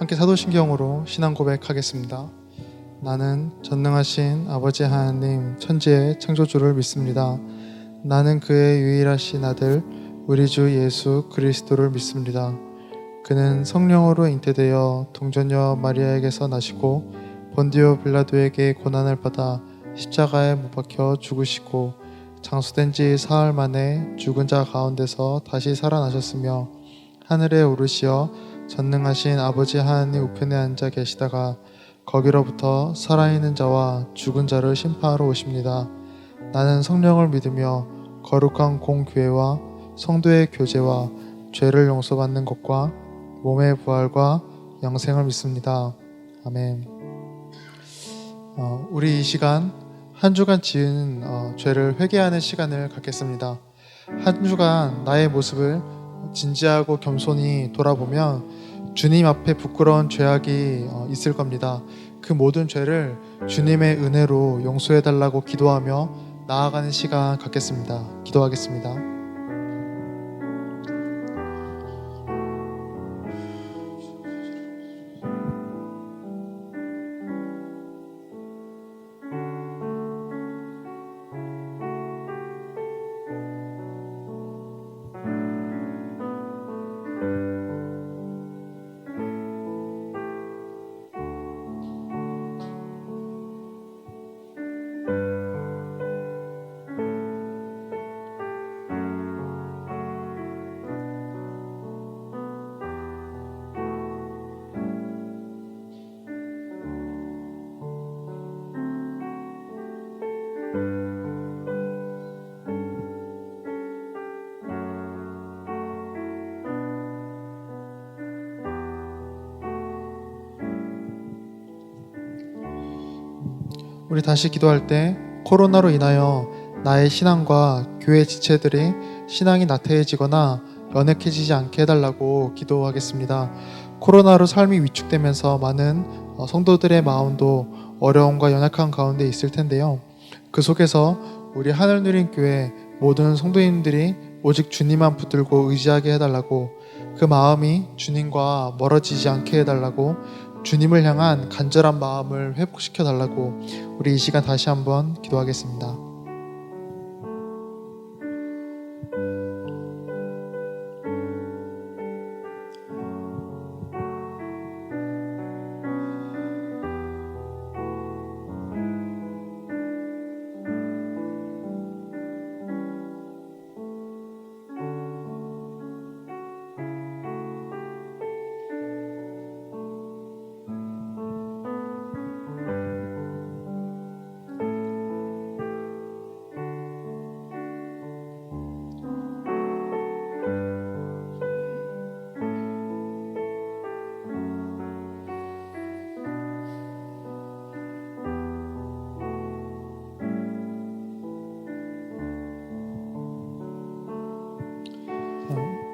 함께 사도신경으로 신앙 고백하겠습니다. 나는 전능하신 아버지 하나님 천지의 창조주를 믿습니다. 나는 그의 유일하신 아들 우리 주 예수 그리스도를 믿습니다. 그는 성령으로 잉태되어 동전녀 마리아에게서 나시고 본디오 빌라도에게 고난을 받아 십자가에 못 박혀 죽으시고 장수된 지 사흘 만에 죽은 자 가운데서 다시 살아나셨으며 하늘에 오르시어 전능하신 아버지 하나님 우편에 앉아 계시다가 거기로부터 살아있는 자와 죽은 자를 심판하러 오십니다. 나는 성령을 믿으며 거룩한 공교회와 성도의 교제와 죄를 용서받는 것과 몸의 부활과 영생을 믿습니다. 아멘. 우리 이 시간 한 주간 지은 죄를 회개하는 시간을 갖겠습니다. 한 주간 나의 모습을 진지하고 겸손히 돌아보면 주님 앞에 부끄러운 죄악이 있을 겁니다. 그 모든 죄를 주님의 은혜로 용서해달라고 기도하며 나아가는 시간 갖겠습니다. 기도하겠습니다. 우리 다시 기도할 때 코로나로 인하여 나의 신앙과 교회 지체들이 신앙이 나태해지거나 연약해지지 않게 해달라고 기도하겠습니다. 코로나로 삶이 위축되면서 많은 성도들의 마음도 어려움과 연약한 가운데 있을 텐데요. 그 속에서 우리 하늘누린교회 모든 성도님들이 오직 주님만 붙들고 의지하게 해달라고, 그 마음이 주님과 멀어지지 않게 해달라고, 주님을 향한 간절한 마음을 회복시켜 달라고 우리 이 시간 다시 한번 기도하겠습니다.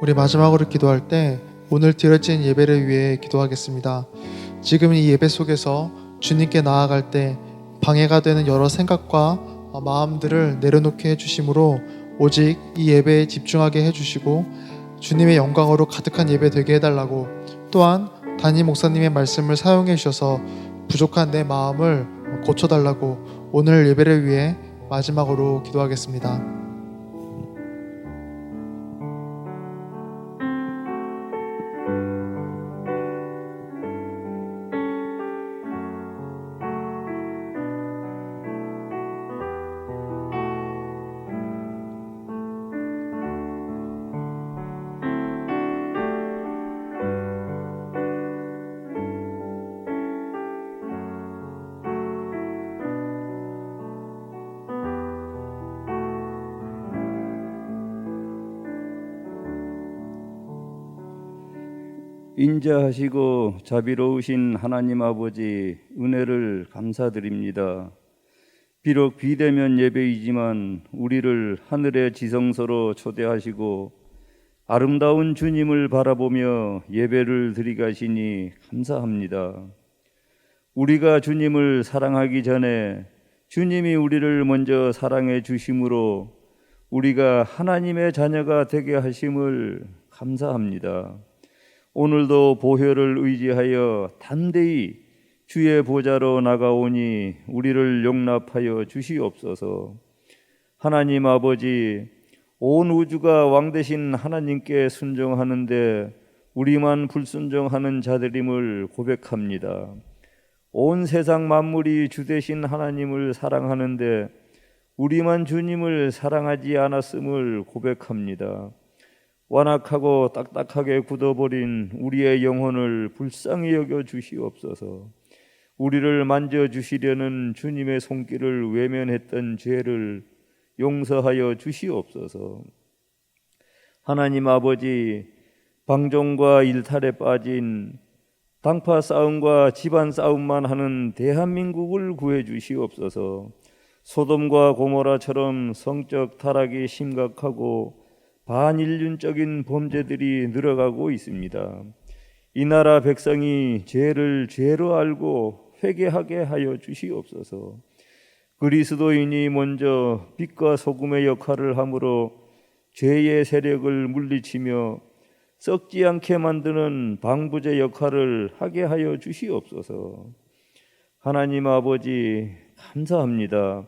우리 마지막으로 기도할 때 오늘 드려진 예배를 위해 기도하겠습니다. 지금 이 예배 속에서 주님께 나아갈 때 방해가 되는 여러 생각과 마음들을 내려놓게 해주심으로 오직 이 예배에 집중하게 해주시고 주님의 영광으로 가득한 예배 되게 해달라고, 또한 담임 목사님의 말씀을 사용해 주셔서 부족한 내 마음을 고쳐달라고 오늘 예배를 위해 마지막으로 기도하겠습니다. 인자하시고 자비로우신 하나님 아버지, 은혜를 감사드립니다. 비록 비대면 예배이지만 우리를 하늘의 지성소로 초대하시고 아름다운 주님을 바라보며 예배를 드리가시니 감사합니다. 우리가 주님을 사랑하기 전에 주님이 우리를 먼저 사랑해 주심으로 우리가 하나님의 자녀가 되게 하심을 감사합니다. 오늘도 보혈을 의지하여 담대히 주의 보좌로 나가오니 우리를 용납하여 주시옵소서. 하나님 아버지, 온 우주가 왕 되신 하나님께 순종하는데 우리만 불순종하는 자들임을 고백합니다. 온 세상 만물이 주 되신 하나님을 사랑하는데 우리만 주님을 사랑하지 않았음을 고백합니다. 완악하고 딱딱하게 굳어버린 우리의 영혼을 불쌍히 여겨 주시옵소서. 우리를 만져주시려는 주님의 손길을 외면했던 죄를 용서하여 주시옵소서. 하나님 아버지, 방종과 일탈에 빠진 당파 싸움과 집안 싸움만 하는 대한민국을 구해 주시옵소서. 소돔과 고모라처럼 성적 타락이 심각하고 반인륜적인 범죄들이 늘어가고 있습니다. 이 나라 백성이 죄를 죄로 알고 회개하게 하여 주시옵소서. 그리스도인이 먼저 빛과 소금의 역할을 함으로 죄의 세력을 물리치며 썩지 않게 만드는 방부제 역할을 하게 하여 주시옵소서. 하나님 아버지, 감사합니다.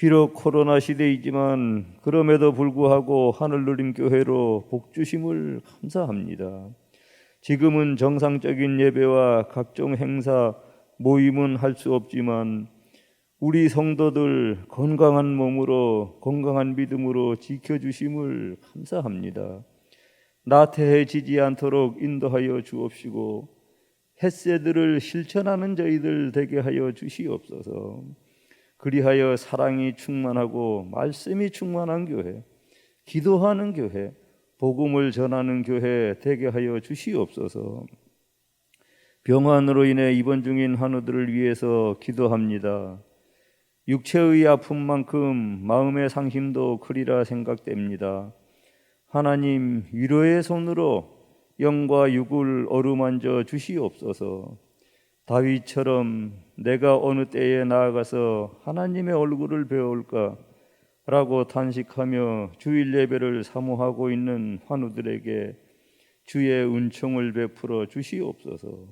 비록 코로나 시대이지만 그럼에도 불구하고 하늘누림교회로 복주심을 감사합니다. 지금은 정상적인 예배와 각종 행사, 모임은 할 수 없지만 우리 성도들 건강한 몸으로 건강한 믿음으로 지켜주심을 감사합니다. 나태해지지 않도록 인도하여 주옵시고 햇새들을 실천하는 저희들 되게 하여 주시옵소서. 그리하여 사랑이 충만하고 말씀이 충만한 교회, 기도하는 교회, 복음을 전하는 교회 되게 하여 주시옵소서. 병환으로 인해 입원 중인 환우들을 위해서 기도합니다. 육체의 아픔만큼 마음의 상심도 크리라 생각됩니다. 하나님, 위로의 손으로 영과 육을 어루만져 주시옵소서. 다윗처럼 내가 어느 때에 나아가서 하나님의 얼굴을 배울까 라고 단식하며 주일 예배를 사모하고 있는 환우들에게 주의 은총을 베풀어 주시옵소서.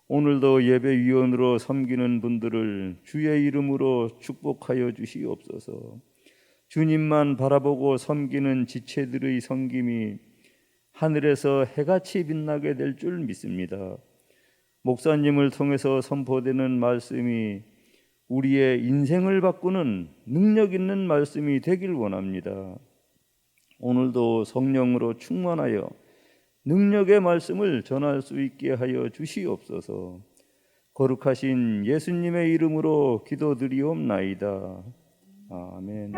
오늘도 예배위원으로 섬기는 분들을 주의 이름으로 축복하여 주시옵소서. 주님만 바라보고 섬기는 지체들의 섬김이 하늘에서 해같이 빛나게 될 줄 믿습니다. 목사님을 통해서 선포되는 말씀이 우리의 인생을 바꾸는 능력 있는 말씀이 되길 원합니다. 오늘도 성령으로 충만하여 능력의 말씀을 전할 수 있게 하여 주시옵소서. 거룩하신 예수님의 이름으로 기도드리옵나이다. 아멘.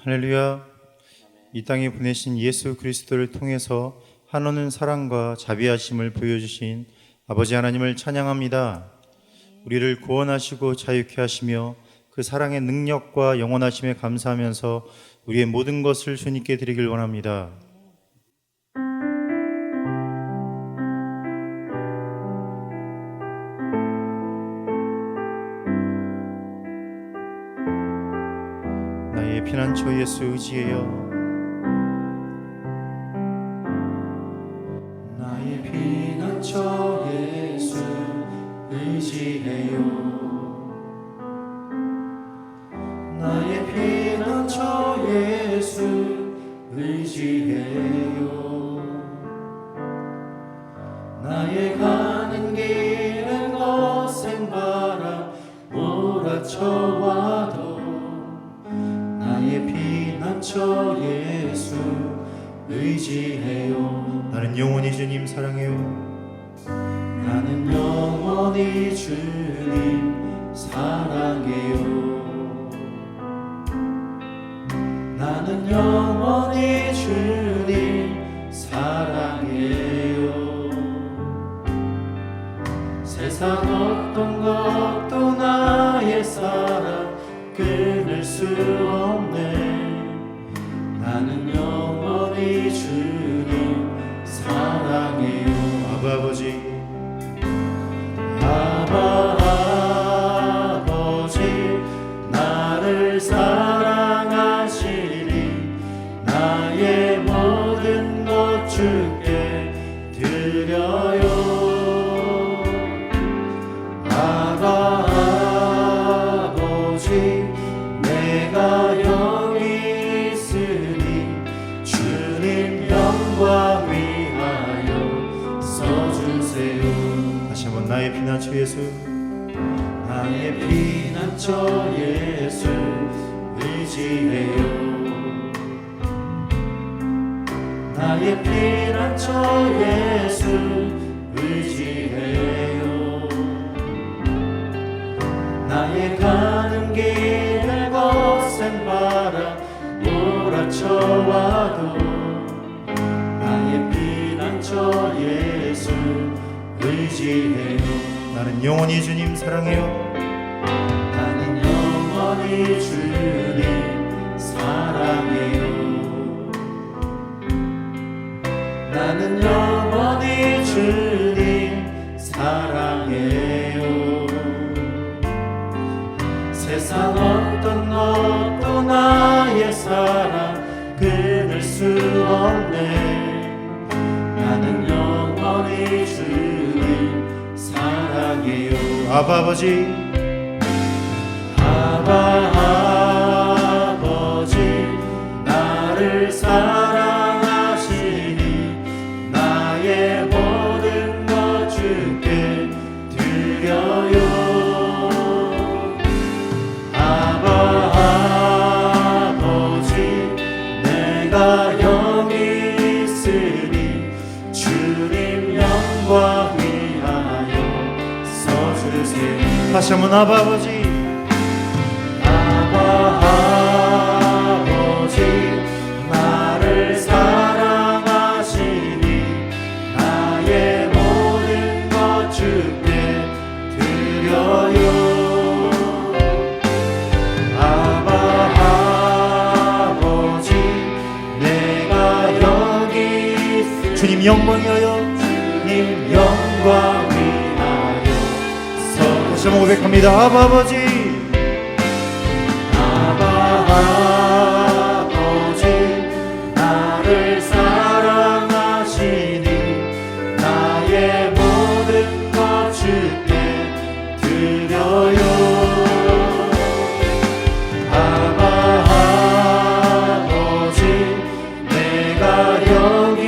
할렐루야. 이 땅에 보내신 예수 그리스도를 통해서 한없는 사랑과 자비하심을 보여주신 아버지 하나님을 찬양합니다. 우리를 구원하시고 자유케 하시며 그 사랑의 능력과 영원하심에 감사하면서 우리의 모든 것을 주님께 드리길 원합니다. 나의 피난처 예수 의지해요. 나의 피난처 예수 의지해 나의 피난처 예수 의지해요. 나의 가는 길은 거센 바람 몰아쳐와도 나의 피난처 예수 의지해요. 나는 영원히 주님 사랑해요. 나는 영원히 주님 사랑해요. 나는 영원히 주님 사랑해요. 세상 어떤 것도 나의 사랑 끊을 수 없네. 나는 영원히 주님 사랑해요. 아바 아버지, 아바 아버지 나를 사랑하시니 나의 모든 것 주께 드려요. 아바 아버지 내가 여기 있으니 주님 영광 위하여 써주세요. 다시 한번 나의 피난처 예수, 나의 피난처 예수 의지해요. 나의 피난처 예수 의지해요. 나의 가는 길을 거센 바람 몰아쳐와도 나의 피난처 예수 의지해요. 나는 영원히 주님 사랑해요. 나는 영원히 주님 사랑해요. 나는 영원히 주님 사랑해요. 세상 어떤 것도 나의 사랑 끊을 수 없네. 나는 영원히 주님 사랑해요. 아바 아버지, 아바 아버지 나를 사랑하시니 나의 모든 것 주께 드려요. 아바 아버지 내가 여기 있으니 주님 영광 위하여 써주세요. 다시 한번 아바 아버지, 아바 아버지 나를 사랑하시니 나의 모든 것 주께 드려요. 아바 아버지 내가 여기 있으니 주님 영광이하여 주님 영광 위하여 다시 한번 고백합니다. 아바 아버지, 아바 아버지 나를 사랑하시니 나의 모든 것 주께 드려요. 아바 아버지 내가 여기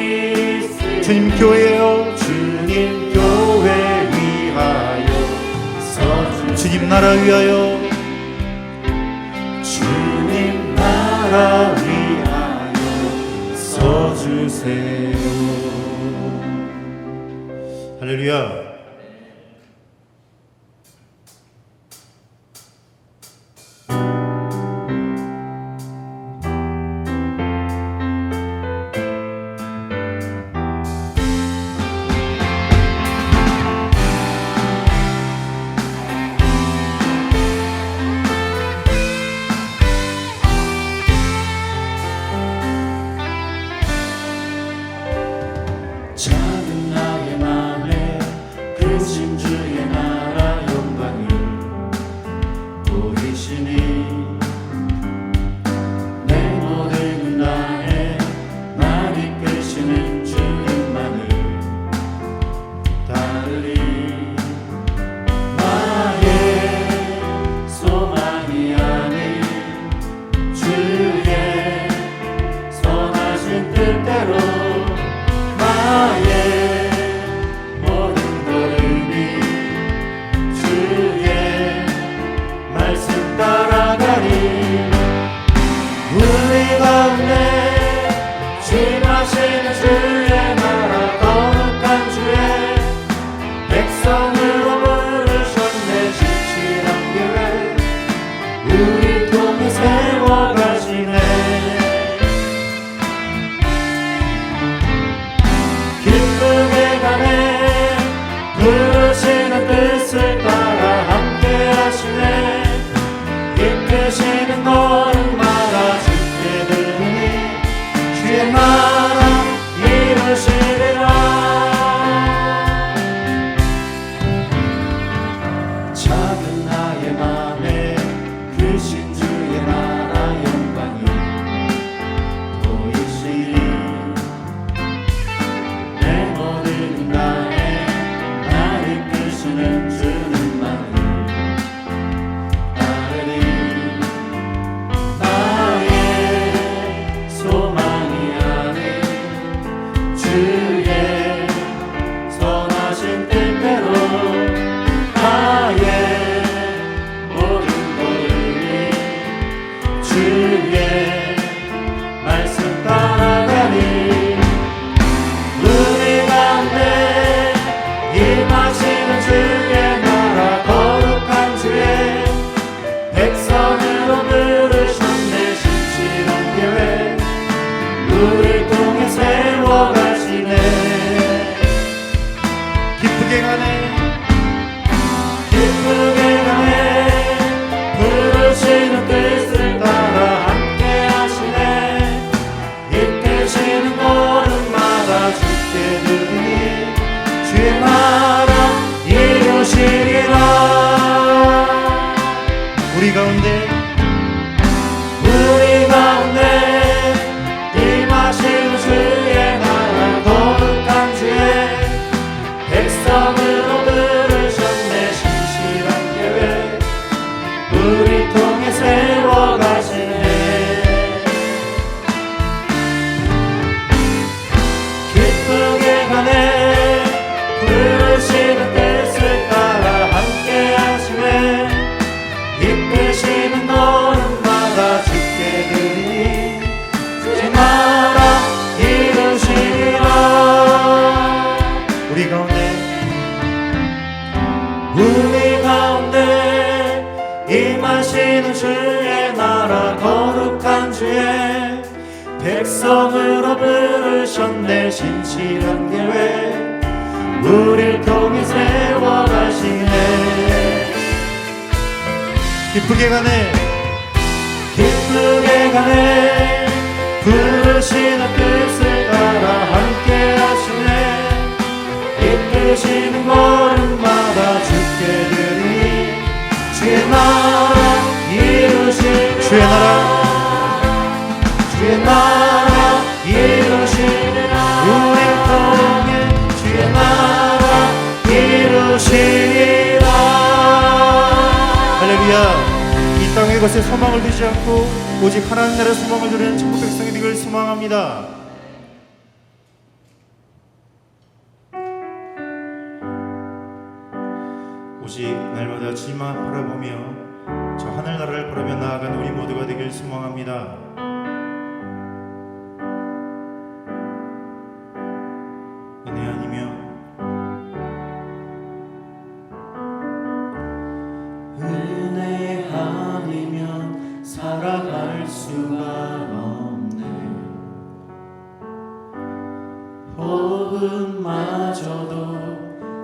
있으니 주님 교회요, 주님 교회 위하여 써주세요. 주님 나라 위하여, 주님 나라 위하여 써주세요. 할렐루야. 작은 나의 맘에 크신 주의 나라 영광을 보이시니 내 모든 나에 날 이끄시는 주님만을 따르리. 나의 소망이 아닌 크신 주의 나라 영광이 보이시리 내 모든 인간에 나를 이끄시는 주님만을 따르리 나의 소망이 아닌 주의 선하신 뜻대로 나의 모든 걸음이 주의 말씀 따라가니 우리 가운데 임하시는 주의 나라 거룩한 주의 백성으로 부르셨네 신실한 계획 우리 통해 세워가시네 기쁘게 가네 기쁘게 가네 부르시는 뜻을 따라 함께 하시네 이끄시는 걸음마다 주께 드리니 주의 나라 이루시리라 우리 가운데 임하시는 주의 나라 거룩한 주의 백성으로 부르셨네 신실한 계획 우리 통해 세워가시네 기쁘게 가네 부르시는 뜻을 따라 함께 하시네 이끄시는 걸음마다 주께 드리니 주의 나라 이루시리라 우리 가운데 임하시는 주의 나라 거룩한 주의 백성으로 부르셨네 신실한 계획 우릴 통해 세워가시네 기쁘게 가네 기쁘게 가네 부르시는 뜻을 따라 함께 하시네 이끄시는 걸음마다 주께 드리니 주의 나라 이루시리라 주의 나라 주의 나라 이루시리라 우리 통해 주의 나라 이루시리라 할렐루야 이 땅의 것에 소망을 두지 않고 오직 하나님 나라의 소망을 두는 천국 백성이 되기를 소망합니다 오직 날마다 주님만 바라보며 저 하늘나라를 바라며 나아가는 우리 모두가 되길 소망합니다 은혜 아니며 은혜 아니면 살아갈 수가 없네 복음마저도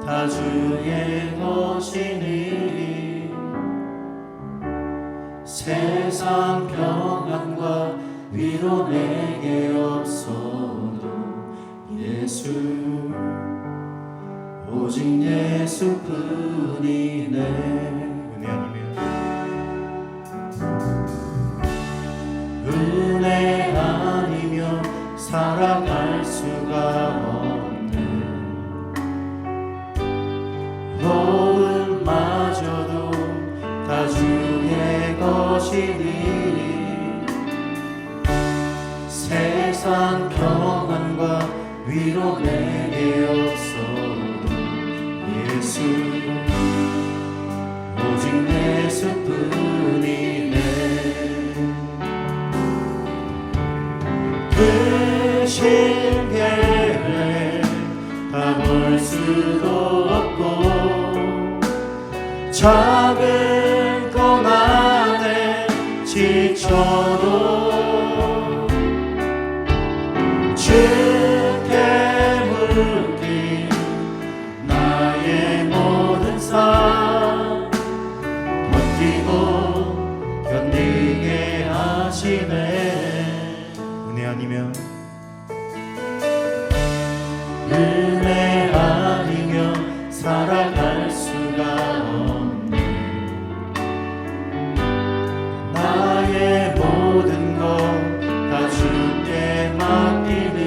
다 주의 것이니 세상 평안과 위로 내게 없어도 예수 오직 예수뿐이네 은혜 아니며 은혜 아니면 살아갈 수가 없네 도움마저도 다 주의 것이니 세상 평안과 위로 내게 없어도 예수 오직 예수뿐이네 크신 계획 다 볼 수도 없고 작은 고난에 지쳐도 주께 묶인 나의 모든 삶 버티고 견디게 하시네 은혜 아니면 은혜 아니면 살아갈 수가 없네 나의 모든 것 다 주께 맡기니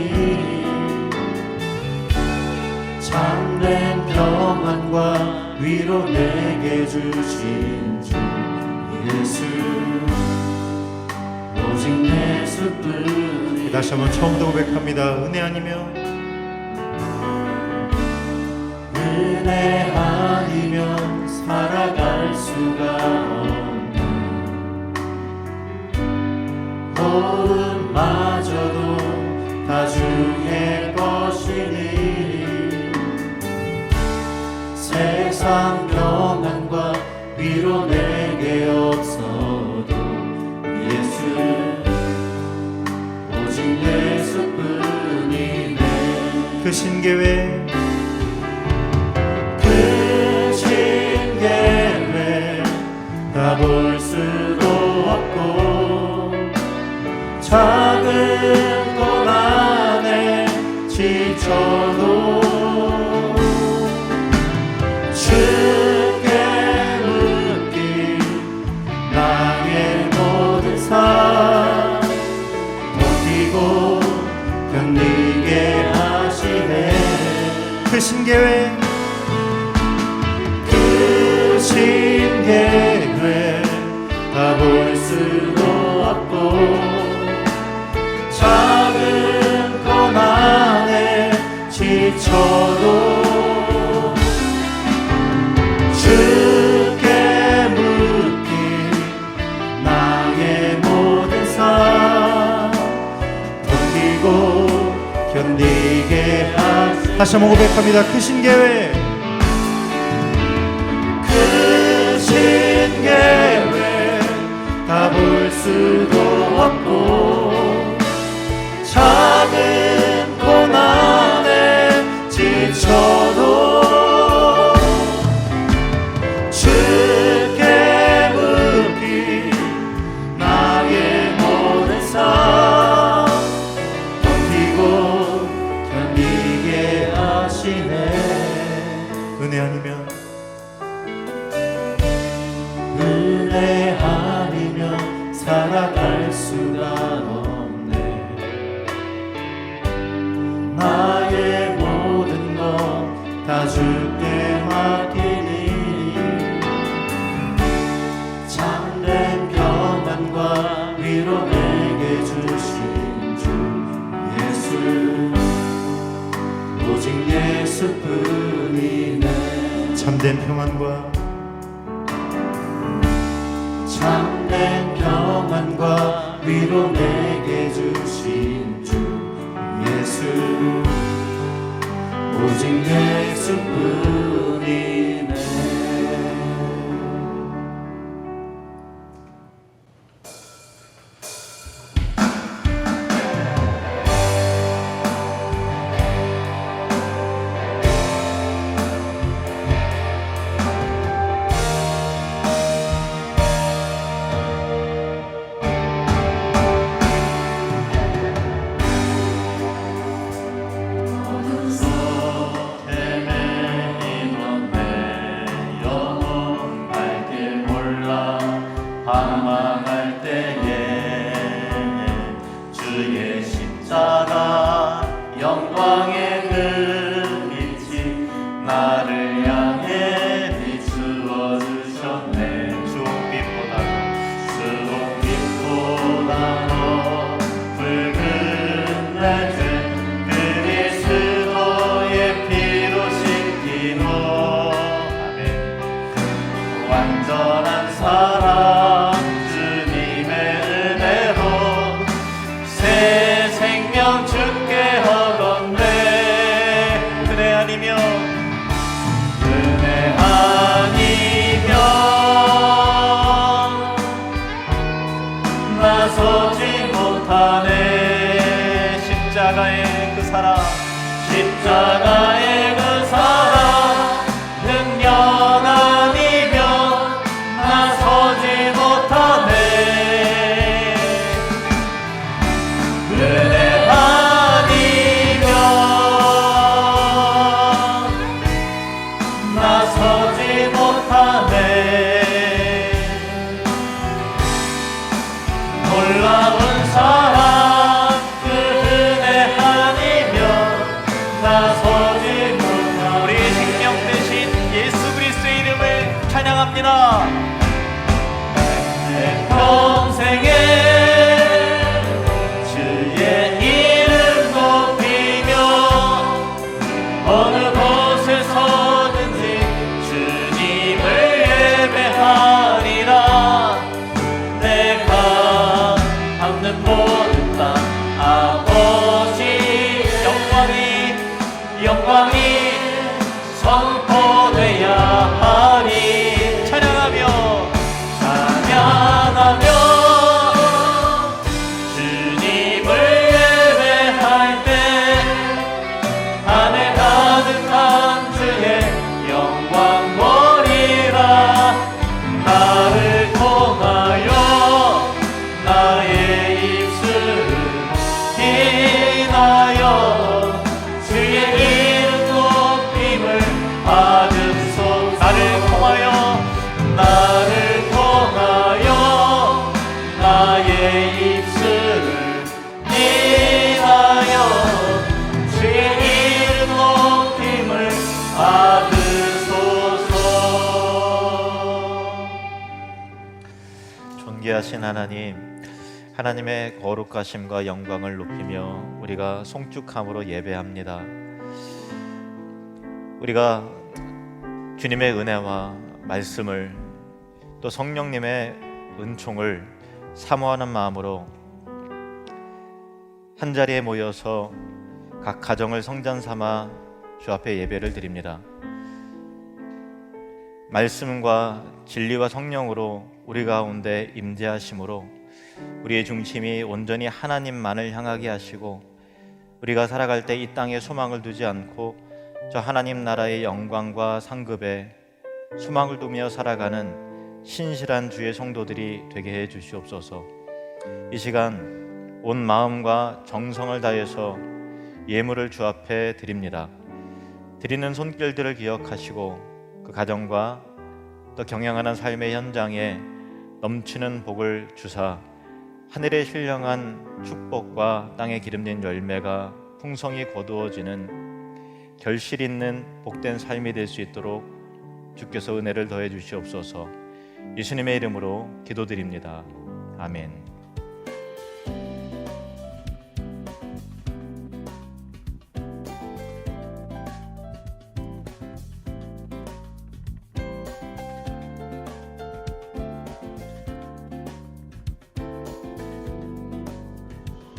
참된 평안과 위로 내게 주신 주 예수 오직 예수뿐이 다시 한번 처음부터 고백합니다. 은혜 아니면 은혜 아니면 살아갈 수가 없네 호흡마저도 다 주의 것이니 세상 평안과 위로 내게 없어도 예수 오직 예수뿐이네 그 신계회 그 신계회 다 볼 수도 없고 작은 고난에 지쳐도 주께 묻기 나의 모든 삶 버티고 견디게 하시네 그 신계회 그 신계회 다 볼 수도 없고 작은 고난에 지쳐도 주께 묻기 나의 모든 삶 버티고 견디게 하시 다시 한번 고백합니다. 그 신계회 그 신계회 다 볼 수도 없고 작은 고난에 지쳐도 주께 묻기 나의 모든 삶 버티고 견디게 하시네 은혜 아니면 은혜 아니면 살아갈 수가 없네 나의 모든 것 다 주께 맡기니 참된 평안과 위로 내게 주신 주 예수 오직 예수뿐이네 참된 평안과 참된 평안과 위로 내게 주신 주 예수 오직 예수뿐이네 방황할 때에 주의 십자가 영광의 그 빛이 나를 향해 비추어 주셨네 주홍빛보다도 붉은 내 죄 그리스도의 피로 씻기노 아멘 완전한 사랑 나서지 못하네 십자가의 그 사랑 십자가의 그 사랑 능력 아니면 나서지 못하네 은혜 아니면 나서지 못하네 놀라운 사랑 그 은혜 아니면 나서지 못하. 우리 생명 되신 예수 그리스도의 이름을 찬양합니다. 내 평생에 주의 이름 높이며 어느 곳에서든지 주님을 예배하리라. 내가 밟는 모든 땅 아버지 영광이 선포되야 하리. 찬양하며 주님을 예배할 때 안에 가득한 주의 영광 보리라. 나를 통하여 나의 입술을 인하여 주의 이름 높임을 받으소서. 나를 통하여 나의 입술을 인하여 주의 이름 높임을 받으소서. 존귀하신 하나님의 거룩하심과 영광을 높이며 우리가 송축함으로 예배합니다. 우리가 주님의 은혜와 말씀을 또 성령님의 은총을 사모하는 마음으로 한자리에 모여서 각 가정을 성전 삼아 주 앞에 예배를 드립니다. 말씀과 진리와 성령으로 우리 가운데 임재하심으로 우리의 중심이 온전히 하나님만을 향하게 하시고 우리가 살아갈 때 이 땅에 소망을 두지 않고 저 하나님 나라의 영광과 상급에 소망을 두며 살아가는 신실한 주의 성도들이 되게 해 주시옵소서. 이 시간 온 마음과 정성을 다해서 예물을 주 앞에 드립니다. 드리는 손길들을 기억하시고 그 가정과 또 경영하는 삶의 현장에 넘치는 복을 주사 하늘의 신령한 축복과 땅에 기름진 열매가 풍성히 거두어지는 결실 있는 복된 삶이 될 수 있도록 주께서 은혜를 더해 주시옵소서. 예수님의 이름으로 기도드립니다. 아멘.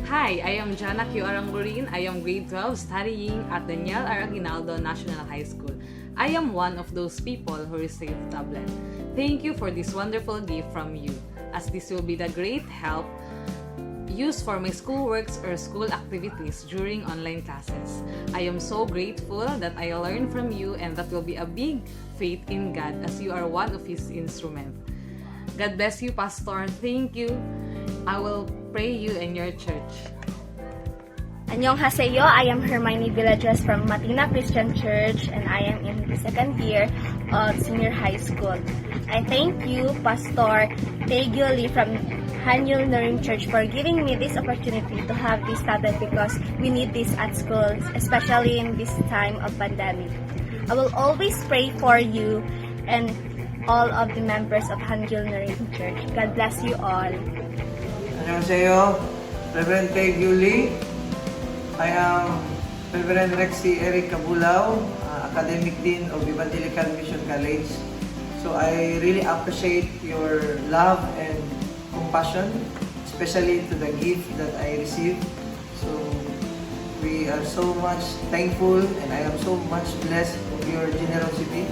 Hi, I am Jana Q. Arangurin. I am grade 12 studying at Daniel R. Aguinaldo National High School. I am one of those people who received tablet. Thank you for this wonderful gift from you, as this will be the great help used for my schoolworks or school activities during online classes. I am so grateful that I learned from you, and that will be a big faith in God as you are one of His instruments. God bless you, Pastor. Thank you. I will pray you in your church. Annyeonghaseyo, I am Hermione Villages from Matina Christian Church, and I am in the second year of senior high school. I thank you, Pastor Taegyo Lee from Hanyul Nurim Church, for giving me this opportunity to have this tablet, because we need this at school, especially in this time of pandemic. I will always pray for you and all of the members of Hanyul Nurim Church. God bless you all. 안녕하세요. Reverend Taegyo Lee. I am Reverend Rexy Eric Cabulao, Academic Dean of Evangelical Mission College. So I really appreciate your love and compassion, especially to the gift that I received. So we are so much thankful, and I am so much blessed of your generosity.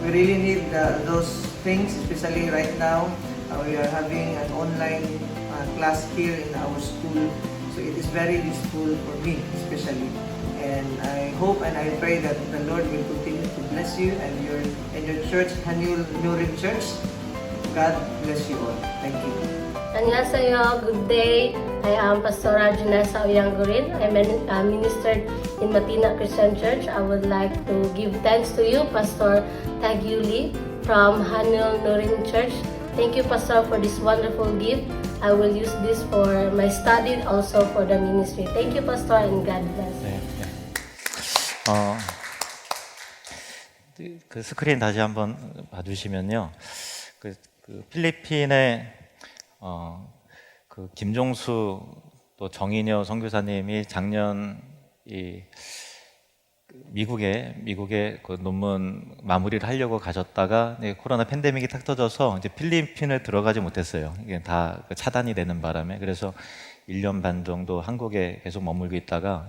We really need those things, especially right now. We are having an online class here in our school, so it is very useful for me especially, and I hope and I pray that the Lord will continue to bless you and your church, Hanyul Nurim Church. God bless you all. Thank you. Annyeonghaseyo, good day. I am Pastor Janessa Oyangurin. I ministered in Matina Christian Church. I would like to give thanks to you, Pastor Taegyo Lee from Hanyul Nurim Church, Thank you, Pastor, for this wonderful gift. I will use this for my study, also for the ministry. Thank you, Pastor, and God bless. 네, 그 스크린 다시 한번 봐주시면요, 그 필리핀의 그 김종수 또 정인여 선교사님이 작년 미국에 그 논문 마무리를 하려고 가셨다가 코로나 팬데믹이 탁 터져서 이제 필리핀을 들어가지 못했어요. 이게 다 차단이 되는 바람에. 그래서 1년 반 정도 한국에 계속 머물고 있다가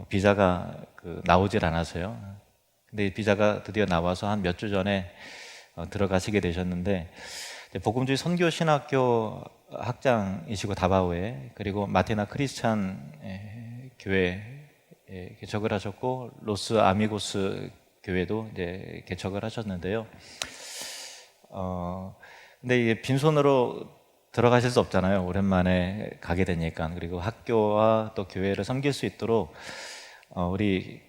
비자가 나오질 않아서요. 근데 비자가 드디어 나와서 한 몇 주 전에 들어가시게 되셨는데, 복음주의 선교신학교 학장이시고 다바오에, 그리고 마테나 크리스찬 교회 개척을 하셨고, 로스 아미고스 교회도 이제 개척을 하셨는데요. 근데 이게 빈손으로 들어가실 수 없잖아요. 오랜만에 가게 되니까. 그리고 학교와 또 교회를 섬길 수 있도록 우리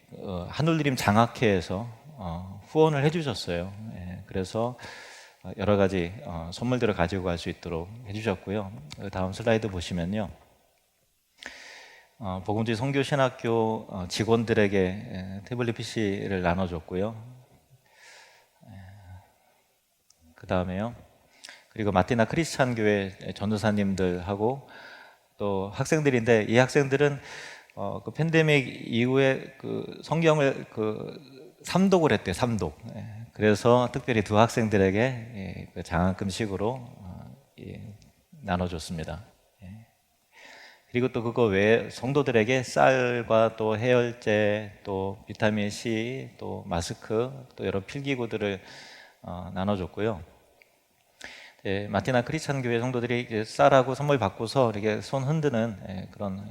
한울드림 장학회에서 후원을 해주셨어요. 그래서 여러 가지 선물들을 가지고 갈 수 있도록 해주셨고요. 다음 슬라이드 보시면요, 복음주의 선교신학교 직원들에게 태블릿 PC를 나눠줬고요. 그 다음에요, 그리고 마티나 크리스찬 교회 전도사님들하고 또 학생들인데, 이 학생들은 그 팬데믹 이후에 그 성경을 삼독을 했대요. 삼독. 그래서 특별히 두 학생들에게 그 장학금식으로 나눠줬습니다. 그리고 또 그거 외에 성도들에게 쌀과 또 해열제, 또 비타민 C, 또 마스크, 또 여러 필기구들을 나눠줬고요. 마티나 크리스찬 교회 성도들이 쌀하고 선물 받고서 이렇게 손 흔드는 그런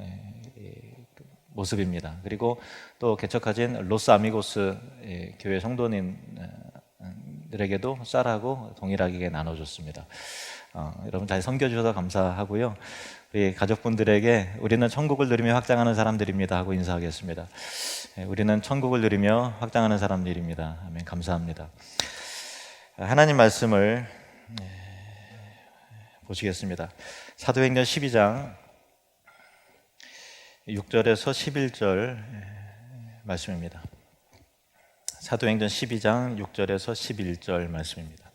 모습입니다. 그리고 또 개척하신 로스 아미고스 교회 성도님들에게도 쌀하고 동일하게 나눠줬습니다. 여러분 잘 섬겨주셔서 감사하고요. 우리 가족분들에게 우리는 천국을 누리며 확장하는 사람들입니다 하고 인사하겠습니다. 우리는 천국을 누리며 확장하는 사람들입니다. 아멘. 감사합니다. 하나님 말씀을 보시겠습니다. 사도행전 12장 6절에서 11절 말씀입니다. 사도행전 12장 6절에서 11절 말씀입니다.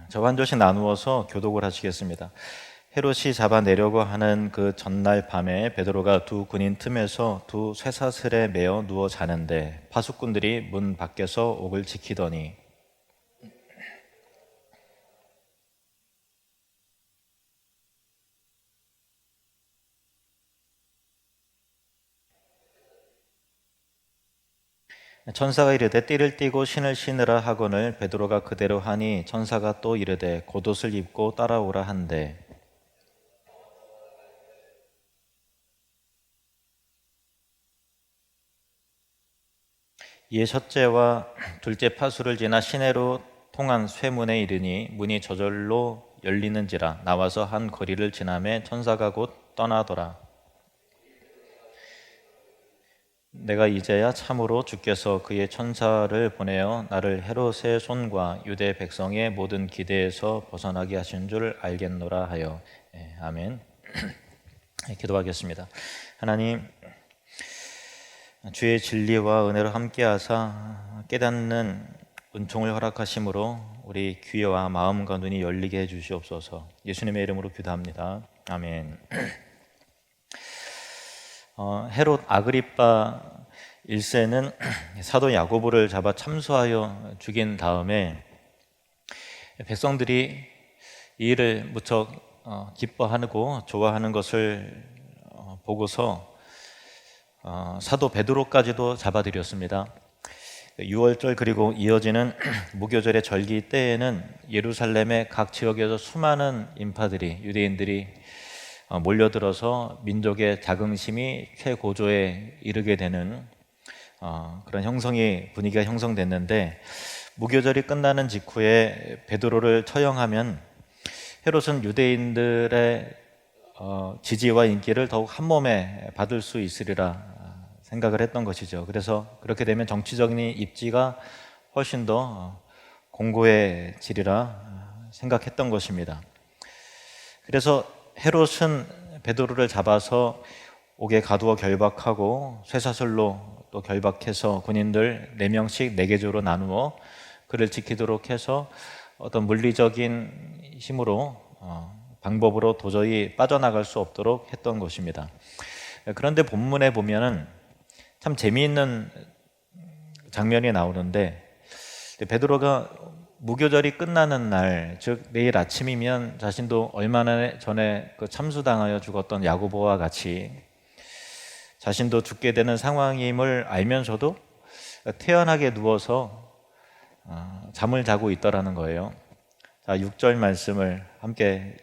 저와 한 절씩 나누어서 교독을 하시겠습니다. 헤롯이 잡아내려고 하는 그 전날 밤에 베드로가 두 군인 틈에서 두 쇠사슬에 매어 누워 자는데 파수꾼들이 문 밖에서 옥을 지키더니 천사가 이르되 띠를 띠고 신을 신으라 하거늘 베드로가 그대로 하니 천사가 또 이르되 겉옷을 입고 따라오라 한대 이에 첫째와 둘째 파수를 지나 시내로 통한 쇠문에 이르니 문이 저절로 열리는지라 나와서 한 거리를 지나매 천사가 곧 떠나더라. 내가 이제야 참으로 주께서 그의 천사를 보내어 나를 헤롯의 손과 유대 백성의 모든 기대에서 벗어나게 하신 줄 알겠노라 하여. 아멘. 기도하겠습니다. 하나님, 주의 진리와 은혜로 함께하사 깨닫는 은총을 허락하심으로 우리 귀와 마음과 눈이 열리게 해주시옵소서. 예수님의 이름으로 기도합니다. 아멘. 헤롯 아그리파 1세는 사도 야고보를 잡아 참수하여 죽인 다음에 백성들이 이 일을 무척 기뻐하고 좋아하는 것을 보고서 사도 베드로까지도 잡아들였습니다. 6월절 그리고 이어지는 무교절의 절기 때에는 예루살렘의 각 지역에서 수많은 인파들이, 유대인들이 몰려들어서 민족의 자긍심이 최고조에 이르게 되는 그런 분위기가 형성됐는데, 무교절이 끝나는 직후에 베드로를 처형하면 헤롯은 유대인들의 지지와 인기를 더욱 한몸에 받을 수 있으리라 생각을 했던 것이죠. 그래서 그렇게 되면 정치적인 입지가 훨씬 더 공고해지리라 생각했던 것입니다. 그래서 헤롯은 베드로를 잡아서 옥에 가두어 결박하고 쇠사슬로 또 결박해서 군인들 4명씩 4계조로 나누어 그를 지키도록 해서 어떤 물리적인 힘으로 방법으로 도저히 빠져나갈 수 없도록 했던 것입니다. 그런데 본문에 보면은 참 재미있는 장면이 나오는데, 베드로가 무교절이 끝나는 날, 즉 내일 아침이면 자신도 얼마나 전에 그 참수당하여 죽었던 야고보와 같이 자신도 죽게 되는 상황임을 알면서도 태연하게 누워서 잠을 자고 있더라는 거예요. 자, 6절 말씀을 함께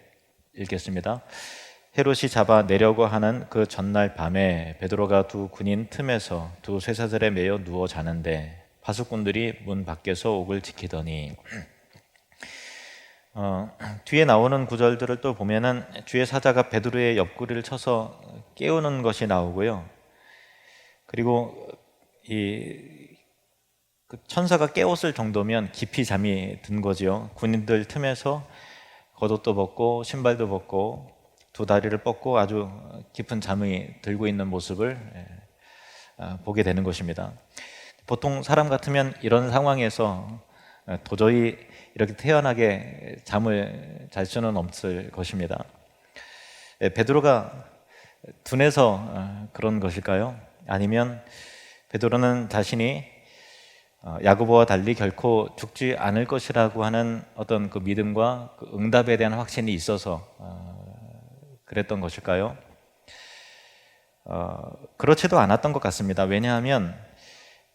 읽겠습니다. 헤롯이 잡아내려고 하는 그 전날 밤에 베드로가 두 군인 틈에서 두 쇠사슬에 매여 누워 자는데 파수꾼들이 문 밖에서 옥을 지키더니, 뒤에 나오는 구절들을 또 보면은 주의 사자가 베드로의 옆구리를 쳐서 깨우는 것이 나오고요. 그리고 그 천사가 깨웠을 정도면 깊이 잠이 든 거지요. 군인들 틈에서 겉옷도 벗고 신발도 벗고 두 다리를 뻗고 아주 깊은 잠이 들고 있는 모습을 보게 되는 것입니다. 보통 사람 같으면 이런 상황에서 도저히 이렇게 태연하게 잠을 잘 수는 없을 것입니다. 베드로가 둔해서 그런 것일까요? 아니면 베드로는 자신이 야고보와 달리 결코 죽지 않을 것이라고 하는 어떤 그 믿음과 그 응답에 대한 확신이 있어서 그랬던 것일까요? 그렇지도 않았던 것 같습니다. 왜냐하면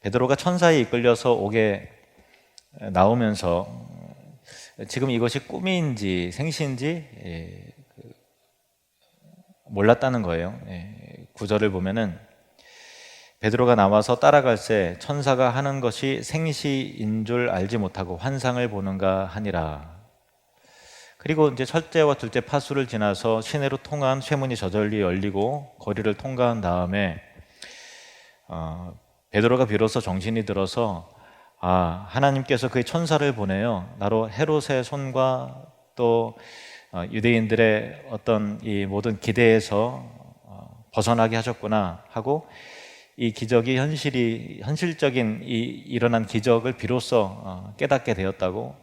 베드로가 천사에 이끌려서 옥에 나오면서 지금 이것이 꿈인지 생시인지 몰랐다는 거예요. 9절을 보면은 베드로가 나와서 따라갈새 천사가 하는 것이 생시인 줄 알지 못하고 환상을 보는가 하니라. 그리고 이제 첫째와 둘째 파수를 지나서 시내로 통한 쇠문이 저절리 열리고 거리를 통과한 다음에 베드로가 비로소 정신이 들어서 하나님께서 그의 천사를 보내요 나로 헤롯의 손과 또 유대인들의 어떤 이 모든 기대에서 벗어나게 하셨구나 하고, 이 기적이 현실적인 일어난 기적을 비로소 깨닫게 되었다고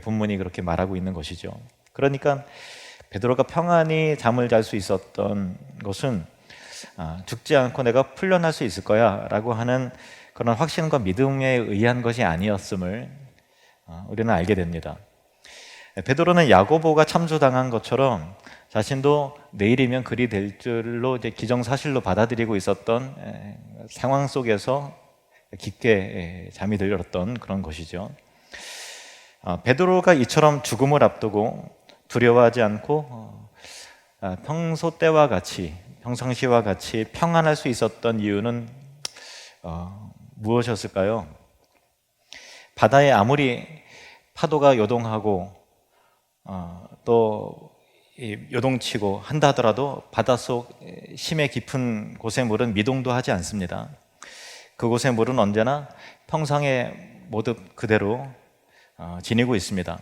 본문이 그렇게 말하고 있는 것이죠. 그러니까 베드로가 평안히 잠을 잘 수 있었던 것은 죽지 않고 내가 풀려날 수 있을 거야 라고 하는 그런 확신과 믿음에 의한 것이 아니었음을 우리는 알게 됩니다. 베드로는 야고보가 참수당한 것처럼 자신도 내일이면 그리 될 줄로 이제 기정사실로 받아들이고 있었던 상황 속에서 깊게 잠이 들었던 그런 것이죠. 베드로가 이처럼 죽음을 앞두고 두려워하지 않고 평소 때와 같이 평상시와 같이 평안할 수 있었던 이유는 무엇이었을까요? 바다에 아무리 파도가 요동하고 또 요동치고 한다 하더라도 바닷속 심해 깊은 곳의 물은 미동도 하지 않습니다. 그곳의 물은 언제나 평상의 모습 그대로 지니고 있습니다.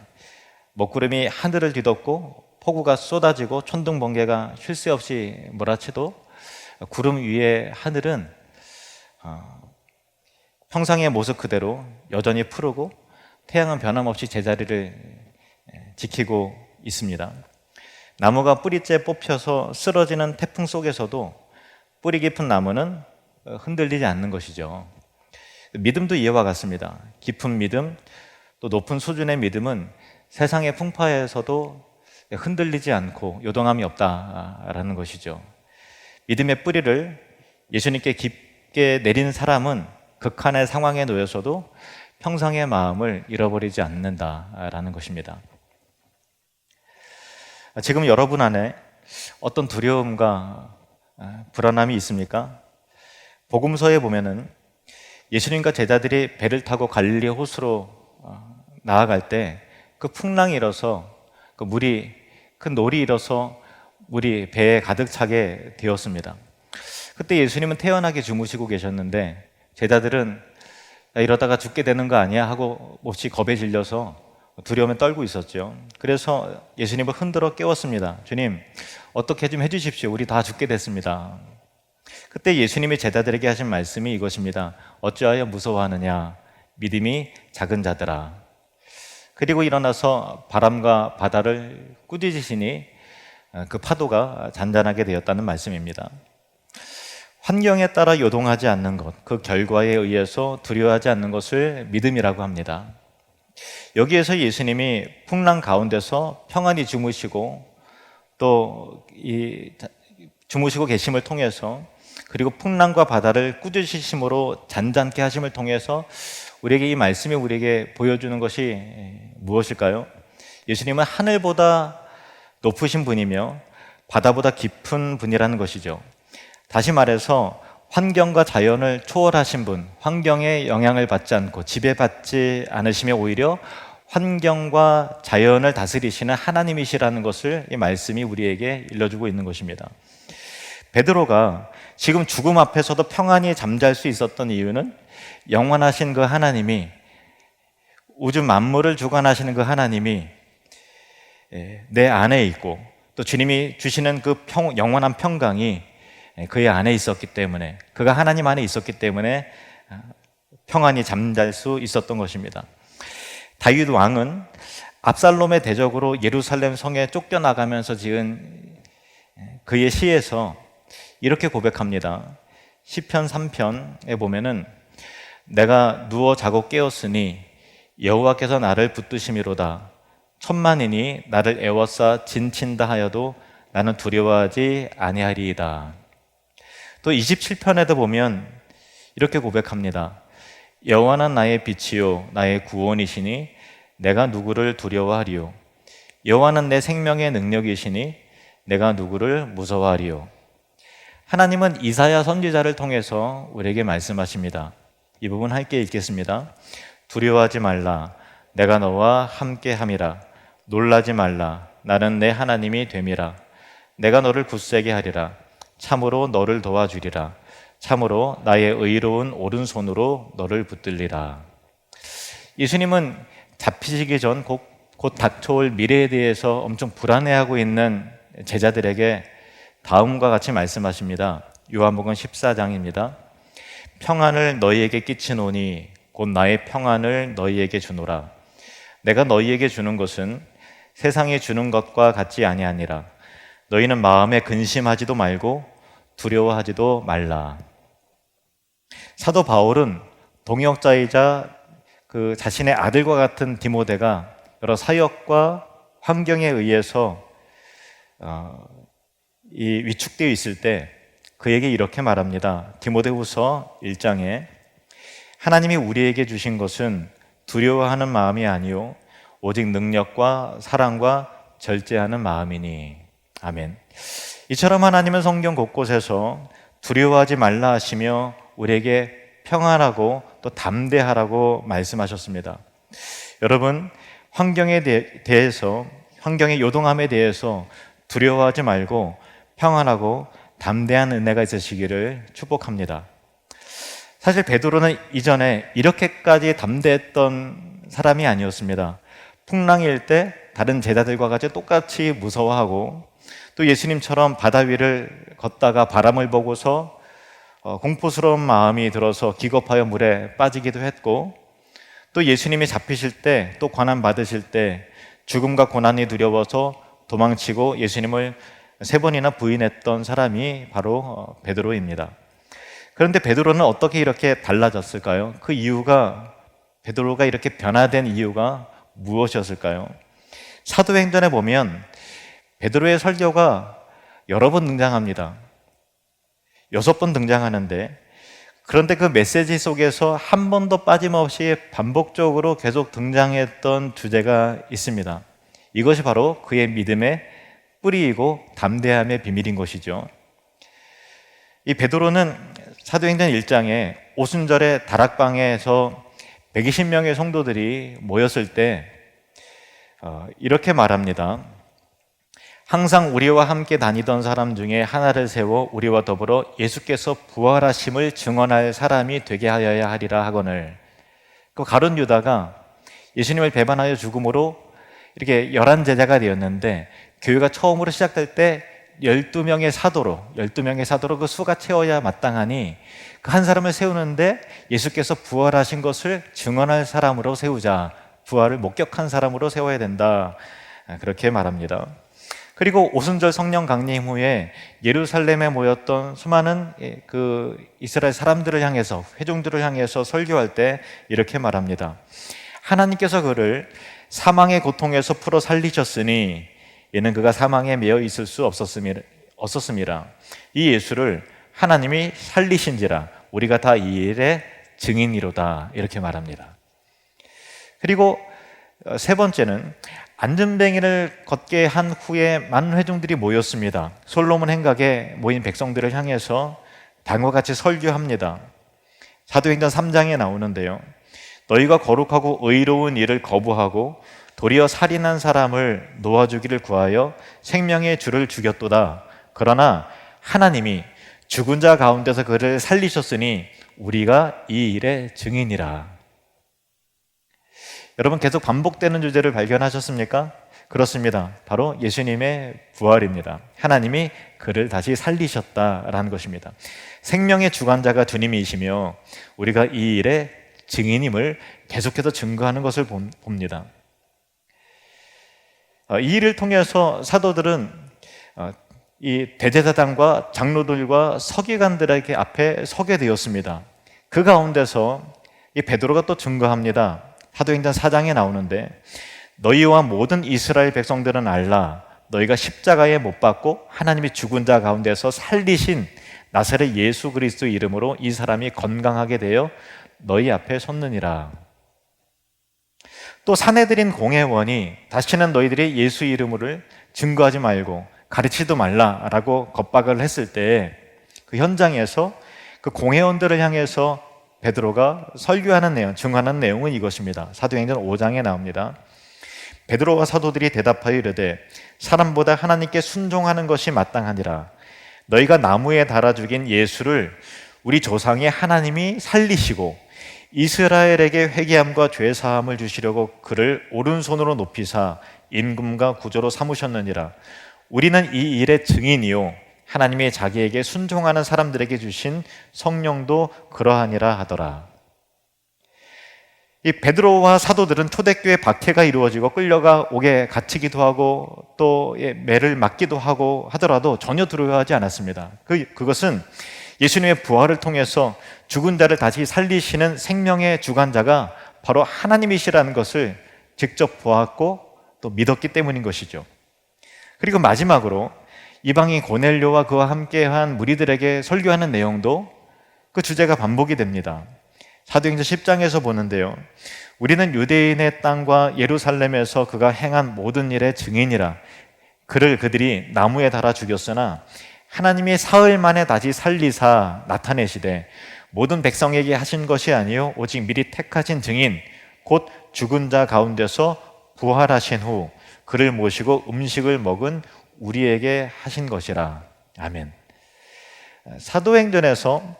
먹구름이 하늘을 뒤덮고 폭우가 쏟아지고 천둥 번개가 쉴 새 없이 몰아쳐도 구름 위의 하늘은 평상의 모습 그대로 여전히 푸르고 태양은 변함없이 제자리를 지키고 있습니다. 나무가 뿌리째 뽑혀서 쓰러지는 태풍 속에서도 뿌리 깊은 나무는 흔들리지 않는 것이죠. 믿음도 이와 같습니다. 깊은 믿음, 또 높은 수준의 믿음은 세상의 풍파에서도 흔들리지 않고 요동함이 없다라는 것이죠. 믿음의 뿌리를 예수님께 깊게 내린 사람은 극한의 상황에 놓여서도 평상의 마음을 잃어버리지 않는다라는 것입니다. 지금 여러분 안에 어떤 두려움과 불안함이 있습니까? 복음서에 보면은 예수님과 제자들이 배를 타고 갈릴리 호수로 나아갈 때 그 풍랑이 일어서 그 물이 큰 놀이 일어서 물이 배에 가득 차게 되었습니다. 그때 예수님은 태연하게 주무시고 계셨는데 제자들은 야, 이러다가 죽게 되는 거 아니야 하고 몹시 겁에 질려서 두려움에 떨고 있었죠. 그래서 예수님을 흔들어 깨웠습니다. 주님, 어떻게 좀 해주십시오. 우리 다 죽게 됐습니다. 그때 예수님이 제자들에게 하신 말씀이 이것입니다. 어찌하여 무서워하느냐? 믿음이 작은 자들아. 그리고 일어나서 바람과 바다를 꾸짖으시니 그 파도가 잔잔하게 되었다는 말씀입니다. 환경에 따라 요동하지 않는 것, 그 결과에 의해서 두려워하지 않는 것을 믿음이라고 합니다. 여기에서 예수님이 풍랑 가운데서 평안히 주무시고 또 이 주무시고 계심을 통해서 그리고 풍랑과 바다를 꾸짖으심으로 잔잔케 하심을 통해서 우리에게 이 말씀이 우리에게 보여주는 것이 무엇일까요? 예수님은 하늘보다 높으신 분이며 바다보다 깊은 분이라는 것이죠. 다시 말해서 환경과 자연을 초월하신 분, 환경에 영향을 받지 않고 지배받지 않으시며 오히려 환경과 자연을 다스리시는 하나님이시라는 것을 이 말씀이 우리에게 일러주고 있는 것입니다. 베드로가 지금 죽음 앞에서도 평안히 잠잘 수 있었던 이유는 영원하신 그 하나님이, 우주 만물을 주관하시는 그 하나님이 내 안에 있고 또 주님이 주시는 그 영원한 평강이 그의 안에 있었기 때문에, 그가 하나님 안에 있었기 때문에 평안히 잠잘 수 있었던 것입니다. 다윗 왕은 압살롬의 대적으로 예루살렘 성에 쫓겨나가면서 지은 그의 시에서 이렇게 고백합니다. 시편 3편에 보면은 내가 누워 자고 깨었으니 여호와께서 나를 붙드심이로다. 천만인이 나를 애워싸 진친다 하여도 나는 두려워하지 아니하리이다. 또 27편에도 보면 이렇게 고백합니다. 여호와는 나의 빛이요 나의 구원이시니 내가 누구를 두려워하리요. 여호와는 내 생명의 능력이시니 내가 누구를 무서워하리요. 하나님은 이사야 선지자를 통해서 우리에게 말씀하십니다. 이 부분 함께 읽겠습니다. 두려워하지 말라. 내가 너와 함께함이라. 놀라지 말라. 나는 내 하나님이 됨이라. 내가 너를 굳세게 하리라. 참으로 너를 도와주리라. 참으로 나의 의로운 오른손으로 너를 붙들리라. 예수님은 잡히시기 전 곧 닥쳐올 미래에 대해서 엄청 불안해하고 있는 제자들에게 다음과 같이 말씀하십니다. 요한복음 14장입니다. 평안을 너희에게 끼치노니 곧 나의 평안을 너희에게 주노라. 내가 너희에게 주는 것은 세상이 주는 것과 같지 아니하니라. 너희는 마음에 근심하지도 말고 두려워하지도 말라. 사도 바울은 동역자이자 그 자신의 아들과 같은 디모데가 여러 사역과 환경에 의해서 위축되어 있을 때 그에게 이렇게 말합니다. 디모데후서 1장에 하나님이 우리에게 주신 것은 두려워하는 마음이 아니요 오직 능력과 사랑과 절제하는 마음이니. 아멘. 이처럼 하나님은 성경 곳곳에서 두려워하지 말라 하시며 우리에게 평안하고 또 담대하라고 말씀하셨습니다. 여러분, 환경에 대해서, 환경의 요동함에 대해서 두려워하지 말고 평안하고 담대한 은혜가 있으시기를 축복합니다. 사실 베드로는 이전에 이렇게까지 담대했던 사람이 아니었습니다. 풍랑일 때 다른 제자들과 같이 똑같이 무서워하고 또 예수님처럼 바다 위를 걷다가 바람을 보고서 공포스러운 마음이 들어서 기겁하여 물에 빠지기도 했고, 또 예수님이 잡히실 때, 또 고난 받으실 때 죽음과 고난이 두려워서 도망치고 예수님을 3번이나 부인했던 사람이 바로 베드로입니다. 그런데 베드로는 어떻게 이렇게 달라졌을까요? 그 이유가, 베드로가 이렇게 변화된 이유가 무엇이었을까요? 사도행전에 보면 베드로의 설교가 여러 번 등장합니다. 6번 등장하는데, 그런데 그 메시지 속에서 한 번도 빠짐없이 반복적으로 계속 등장했던 주제가 있습니다. 이것이 바로 그의 믿음의 뿌리이고 담대함의 비밀인 것이죠. 이 베드로는 사도행전 1장에 오순절에 다락방에서 120명의 성도들이 모였을 때 이렇게 말합니다. 항상 우리와 함께 다니던 사람 중에 하나를 세워 우리와 더불어 예수께서 부활하심을 증언할 사람이 되게 하여야 하리라 하거늘. 그 가룟 유다가 예수님을 배반하여 죽음으로 이렇게 11제자가 되었는데, 교회가 처음으로 시작될 때 12명의 사도로 그 수가 채워야 마땅하니 그 한 사람을 세우는데 예수께서 부활하신 것을 증언할 사람으로 세우자, 부활을 목격한 사람으로 세워야 된다, 그렇게 말합니다. 그리고 오순절 성령 강림 후에 예루살렘에 모였던 수많은 그 이스라엘 사람들을 향해서, 회중들을 향해서 설교할 때 이렇게 말합니다. 하나님께서 그를 사망의 고통에서 풀어 살리셨으니 이는 그가 사망에 매여 있을 수 없었음이라. 이 예수를 하나님이 살리신지라 우리가 다 이 일의 증인이로다, 이렇게 말합니다. 그리고 세 번째는 안전뱅이를 걷게 한 후에 많은 회중들이 모였습니다. 솔로몬 행각에 모인 백성들을 향해서 다음과 같이 설교합니다. 사도행전 3장에 나오는데요. 너희가 거룩하고 의로운 일을 거부하고 도리어 살인한 사람을 놓아주기를 구하여 생명의 주를 죽였도다. 그러나 하나님이 죽은 자 가운데서 그를 살리셨으니 우리가 이 일의 증인이라. 여러분, 계속 반복되는 주제를 발견하셨습니까? 그렇습니다. 바로 예수님의 부활입니다. 하나님이 그를 다시 살리셨다라는 것입니다. 생명의 주관자가 주님이시며 우리가 이 일의 증인임을 계속해서 증거하는 것을 봅니다. 이 일을 통해서 사도들은 이 대제사장과 장로들과 서기관들에게 앞에 서게 되었습니다. 그 가운데서 이 베드로가 또 증거합니다. 사도행전 4장에 나오는데, 너희와 모든 이스라엘 백성들은 알라. 너희가 십자가에 못 박고 하나님이 죽은 자 가운데서 살리신 나사렛 예수 그리스도 이름으로 이 사람이 건강하게 되어 너희 앞에 섰느니라. 또 사내들인 공회원이 다시는 너희들이 예수 이름을 증거하지 말고 가르치도 말라라고 겁박을 했을 때 그 현장에서 그 공회원들을 향해서 베드로가 설교하는 내용, 증언하는 내용은 이것입니다. 사도행전 5장에 나옵니다. 베드로와 사도들이 대답하여 이르되 사람보다 하나님께 순종하는 것이 마땅하니라. 너희가 나무에 달아 죽인 예수를 우리 조상의 하나님이 살리시고 이스라엘에게 회개함과 죄 사함을 주시려고 그를 오른손으로 높이사 임금과 구조로 삼으셨느니라. 우리는 이 일의 증인이요 하나님이 자기에게 순종하는 사람들에게 주신 성령도 그러하니라 하더라. 이 베드로와 사도들은 초대교회 박해가 이루어지고 끌려가 옥에 갇히기도 하고 또 매를 맞기도 하고 하더라도 전혀 두려워하지 않았습니다. 그것은 예수님의 부활을 통해서 죽은 자를 다시 살리시는 생명의 주관자가 바로 하나님이시라는 것을 직접 보았고 또 믿었기 때문인 것이죠. 그리고 마지막으로 이방인 고넬료와 그와 함께한 무리들에게 설교하는 내용도 그 주제가 반복이 됩니다. 사도행전 10장에서 보는데요. 우리는 유대인의 땅과 예루살렘에서 그가 행한 모든 일의 증인이라. 그를 그들이 나무에 달아 죽였으나 하나님이 사흘 만에 다시 살리사 나타내시되 모든 백성에게 하신 것이 아니요 오직 미리 택하신 증인 곧 죽은 자 가운데서 부활하신 후 그를 모시고 음식을 먹은 우리에게 하신 것이라. 아멘. 사도행전에서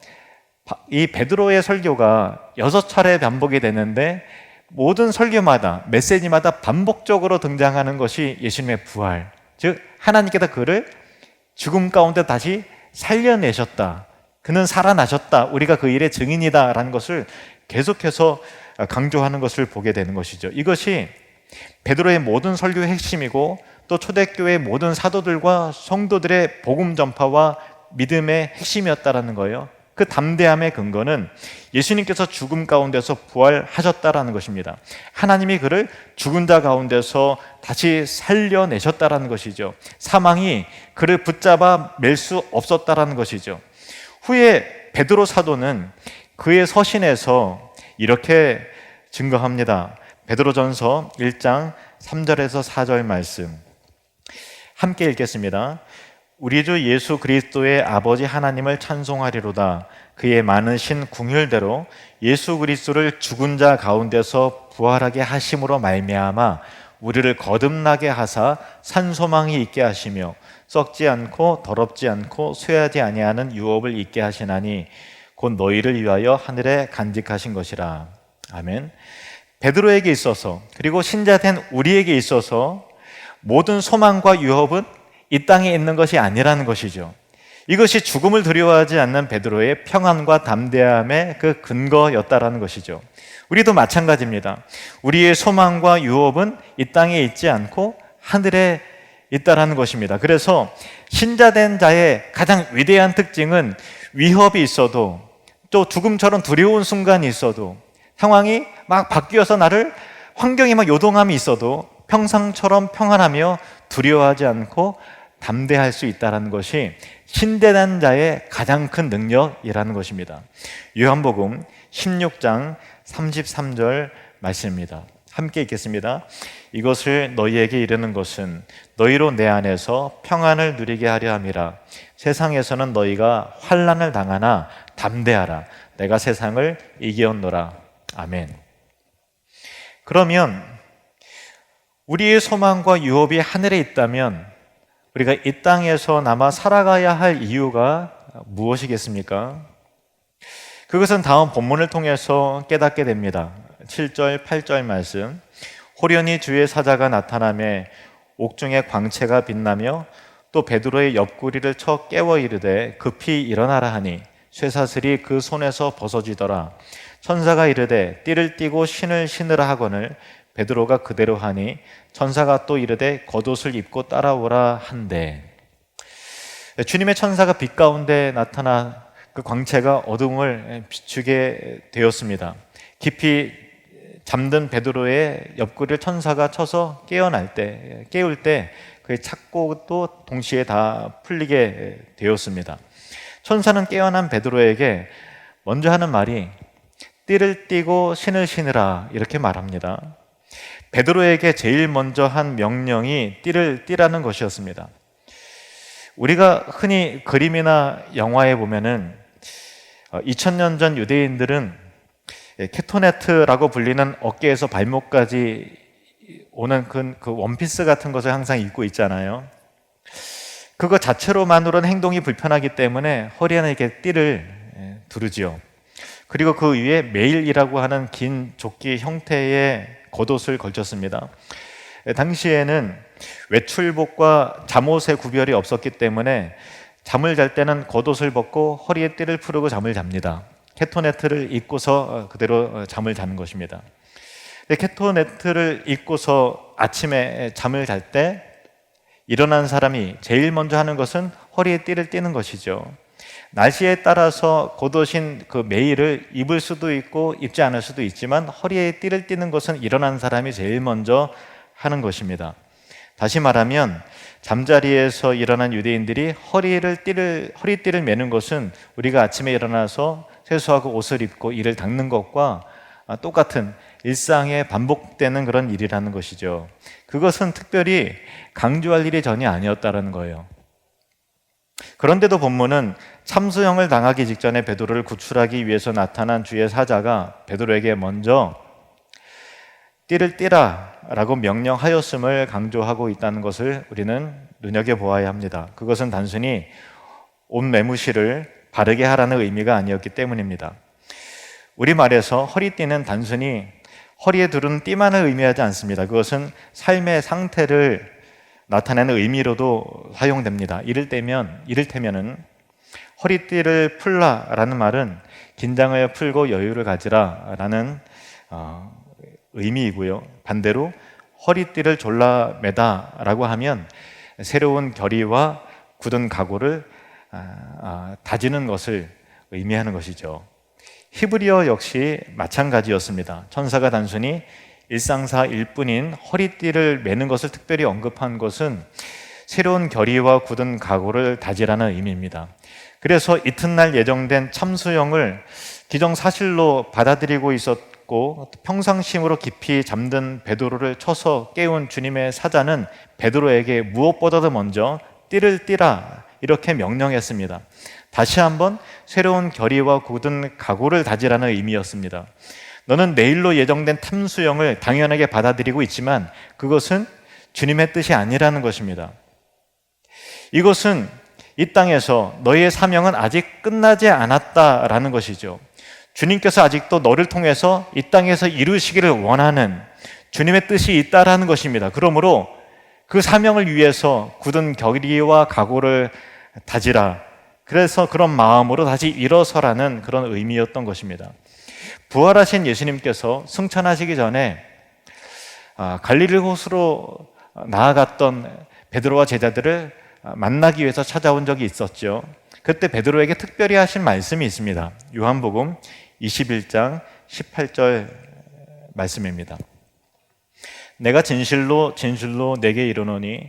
이 베드로의 설교가 6차례 반복이 되는데 모든 설교마다 메시지마다 반복적으로 등장하는 것이 예수님의 부활, 즉 하나님께서 그를 죽음 가운데 다시 살려내셨다, 그는 살아나셨다, 우리가 그 일의 증인이다 라는 것을 계속해서 강조하는 것을 보게 되는 것이죠. 이것이 베드로의 모든 설교의 핵심이고 또 초대교회의 모든 사도들과 성도들의 복음 전파와 믿음의 핵심이었다라는 거예요. 그 담대함의 근거는 예수님께서 죽음 가운데서 부활하셨다라는 것입니다. 하나님이 그를 죽은 자 가운데서 다시 살려내셨다라는 것이죠. 사망이 그를 붙잡아 맬 수 없었다라는 것이죠. 후에 베드로 사도는 그의 서신에서 이렇게 증거합니다. 베드로전서 1장 3절에서 4절 말씀 함께 읽겠습니다. 우리 주 예수 그리스도의 아버지 하나님을 찬송하리로다. 그의 많으신 궁휼대로 예수 그리스도를 죽은 자 가운데서 부활하게 하심으로 말미암아 우리를 거듭나게 하사 산소망이 있게 하시며 썩지 않고 더럽지 않고 쇠하지 아니하는 유업을 있게 하시나니 곧 너희를 위하여 하늘에 간직하신 것이라. 아멘. 베드로에게 있어서 그리고 신자된 우리에게 있어서 모든 소망과 유업은 이 땅에 있는 것이 아니라는 것이죠. 이것이 죽음을 두려워하지 않는 베드로의 평안과 담대함의 그 근거였다라는 것이죠. 우리도 마찬가지입니다. 우리의 소망과 유업은 이 땅에 있지 않고 하늘에 있다라는 것입니다. 그래서 신자된 자의 가장 위대한 특징은 위협이 있어도 또 죽음처럼 두려운 순간이 있어도 상황이 막 바뀌어서 환경이 막 요동함이 있어도 평상처럼 평안하며 두려워하지 않고 담대할 수 있다는 것이 신대한 자의 가장 큰 능력이라는 것입니다. 요한복음 16장 33절 말씀입니다. 함께 읽겠습니다. 이것을 너희에게 이르는 것은 너희로 내 안에서 평안을 누리게 하려 함이라. 세상에서는 너희가 환난을 당하나 담대하라. 내가 세상을 이기었노라. 아멘. 그러면 우리의 소망과 유업이 하늘에 있다면 우리가 이 땅에서 남아 살아가야 할 이유가 무엇이겠습니까? 그것은 다음 본문을 통해서 깨닫게 됩니다. 7절, 8절 말씀. 호련히 주의 사자가 나타나매 옥중에 광채가 빛나며 또 베드로의 옆구리를 쳐 깨워 이르되 급히 일어나라 하니 쇠사슬이 그 손에서 벗어지더라. 천사가 이르되 띠를 띠고 신을 신으라 하거늘 베드로가 그대로 하니 천사가 또 이르되 겉옷을 입고 따라오라 한대. 주님의 천사가 빛 가운데 나타나 그 광채가 어둠을 비추게 되었습니다. 깊이 잠든 베드로의 옆구리를 천사가 쳐서 깨울 때 그의 착고도 동시에 다 풀리게 되었습니다. 천사는 깨어난 베드로에게 먼저 하는 말이 띠를 띠고 신을 신으라 이렇게 말합니다. 베드로에게 제일 먼저 한 명령이 띠를 띠라는 것이었습니다. 우리가 흔히 그림이나 영화에 보면은 2000년 전 유대인들은 케토네트라고 불리는 어깨에서 발목까지 오는 그 원피스 같은 것을 항상 입고 있잖아요. 그거 자체로만으로는 행동이 불편하기 때문에 허리 안에 이렇게 띠를 두르지요. 그리고 그 위에 메일이라고 하는 긴 조끼 형태의 겉옷을 걸쳤습니다. 당시에는 외출복과 잠옷의 구별이 없었기 때문에 잠을 잘 때는 겉옷을 벗고 허리에 띠를 풀고 잠을 잡니다. 케토네트를 입고서 그대로 잠을 자는 것입니다. 케토네트를 입고서 아침에 잠을 잘 때 일어난 사람이 제일 먼저 하는 것은 허리에 띠를 띠는 것이죠. 날씨에 따라서 겉옷인 그 메일을 입을 수도 있고 입지 않을 수도 있지만 허리에 띠를 띠는 것은 일어난 사람이 제일 먼저 하는 것입니다. 다시 말하면 잠자리에서 일어난 유대인들이 허리띠를 매는 것은 우리가 아침에 일어나서 세수하고 옷을 입고 이를 닦는 것과 똑같은 일상에 반복되는 그런 일이라는 것이죠. 그것은 특별히 강조할 일이 전혀 아니었다는 거예요. 그런데도 본문은 참수형을 당하기 직전에 베드로를 구출하기 위해서 나타난 주의 사자가 베드로에게 먼저 띠를 띠라 라고 명령하였음을 강조하고 있다는 것을 우리는 눈여겨보아야 합니다. 그것은 단순히 옷 매무실을 바르게 하라는 의미가 아니었기 때문입니다. 우리말에서 허리띠는 단순히 허리에 두른 띠만을 의미하지 않습니다. 그것은 삶의 상태를 나타내는 의미로도 사용됩니다. 이를테면은 허리띠를 풀라라는 말은 긴장을 풀고 여유를 가지라라는 의미이고요. 반대로 허리띠를 졸라 매다라고 하면 새로운 결의와 굳은 각오를 다지는 것을 의미하는 것이죠. 히브리어 역시 마찬가지였습니다. 천사가 단순히 일상사일 뿐인 허리띠를 매는 것을 특별히 언급한 것은 새로운 결의와 굳은 각오를 다지라는 의미입니다. 그래서 이튿날 예정된 참수형을 기정사실로 받아들이고 있었고 평상심으로 깊이 잠든 베드로를 쳐서 깨운 주님의 사자는 베드로에게 무엇보다도 먼저 띠를 띠라 이렇게 명령했습니다. 다시 한번 새로운 결의와 굳은 각오를 다지라는 의미였습니다. 너는 내일로 예정된 탐수형을 당연하게 받아들이고 있지만 그것은 주님의 뜻이 아니라는 것입니다. 이것은 이 땅에서 너희의 사명은 아직 끝나지 않았다라는 것이죠. 주님께서 아직도 너를 통해서 이 땅에서 이루시기를 원하는 주님의 뜻이 있다라는 것입니다. 그러므로 그 사명을 위해서 굳은 결의와 각오를 다지라. 그래서 그런 마음으로 다시 일어서라는 그런 의미였던 것입니다. 부활하신 예수님께서 승천하시기 전에 갈릴리 호수로 나아갔던 베드로와 제자들을 만나기 위해서 찾아온 적이 있었죠. 그때 베드로에게 특별히 하신 말씀이 있습니다. 요한복음 21장 18절 말씀입니다. 내가 진실로 진실로 내게 이르노니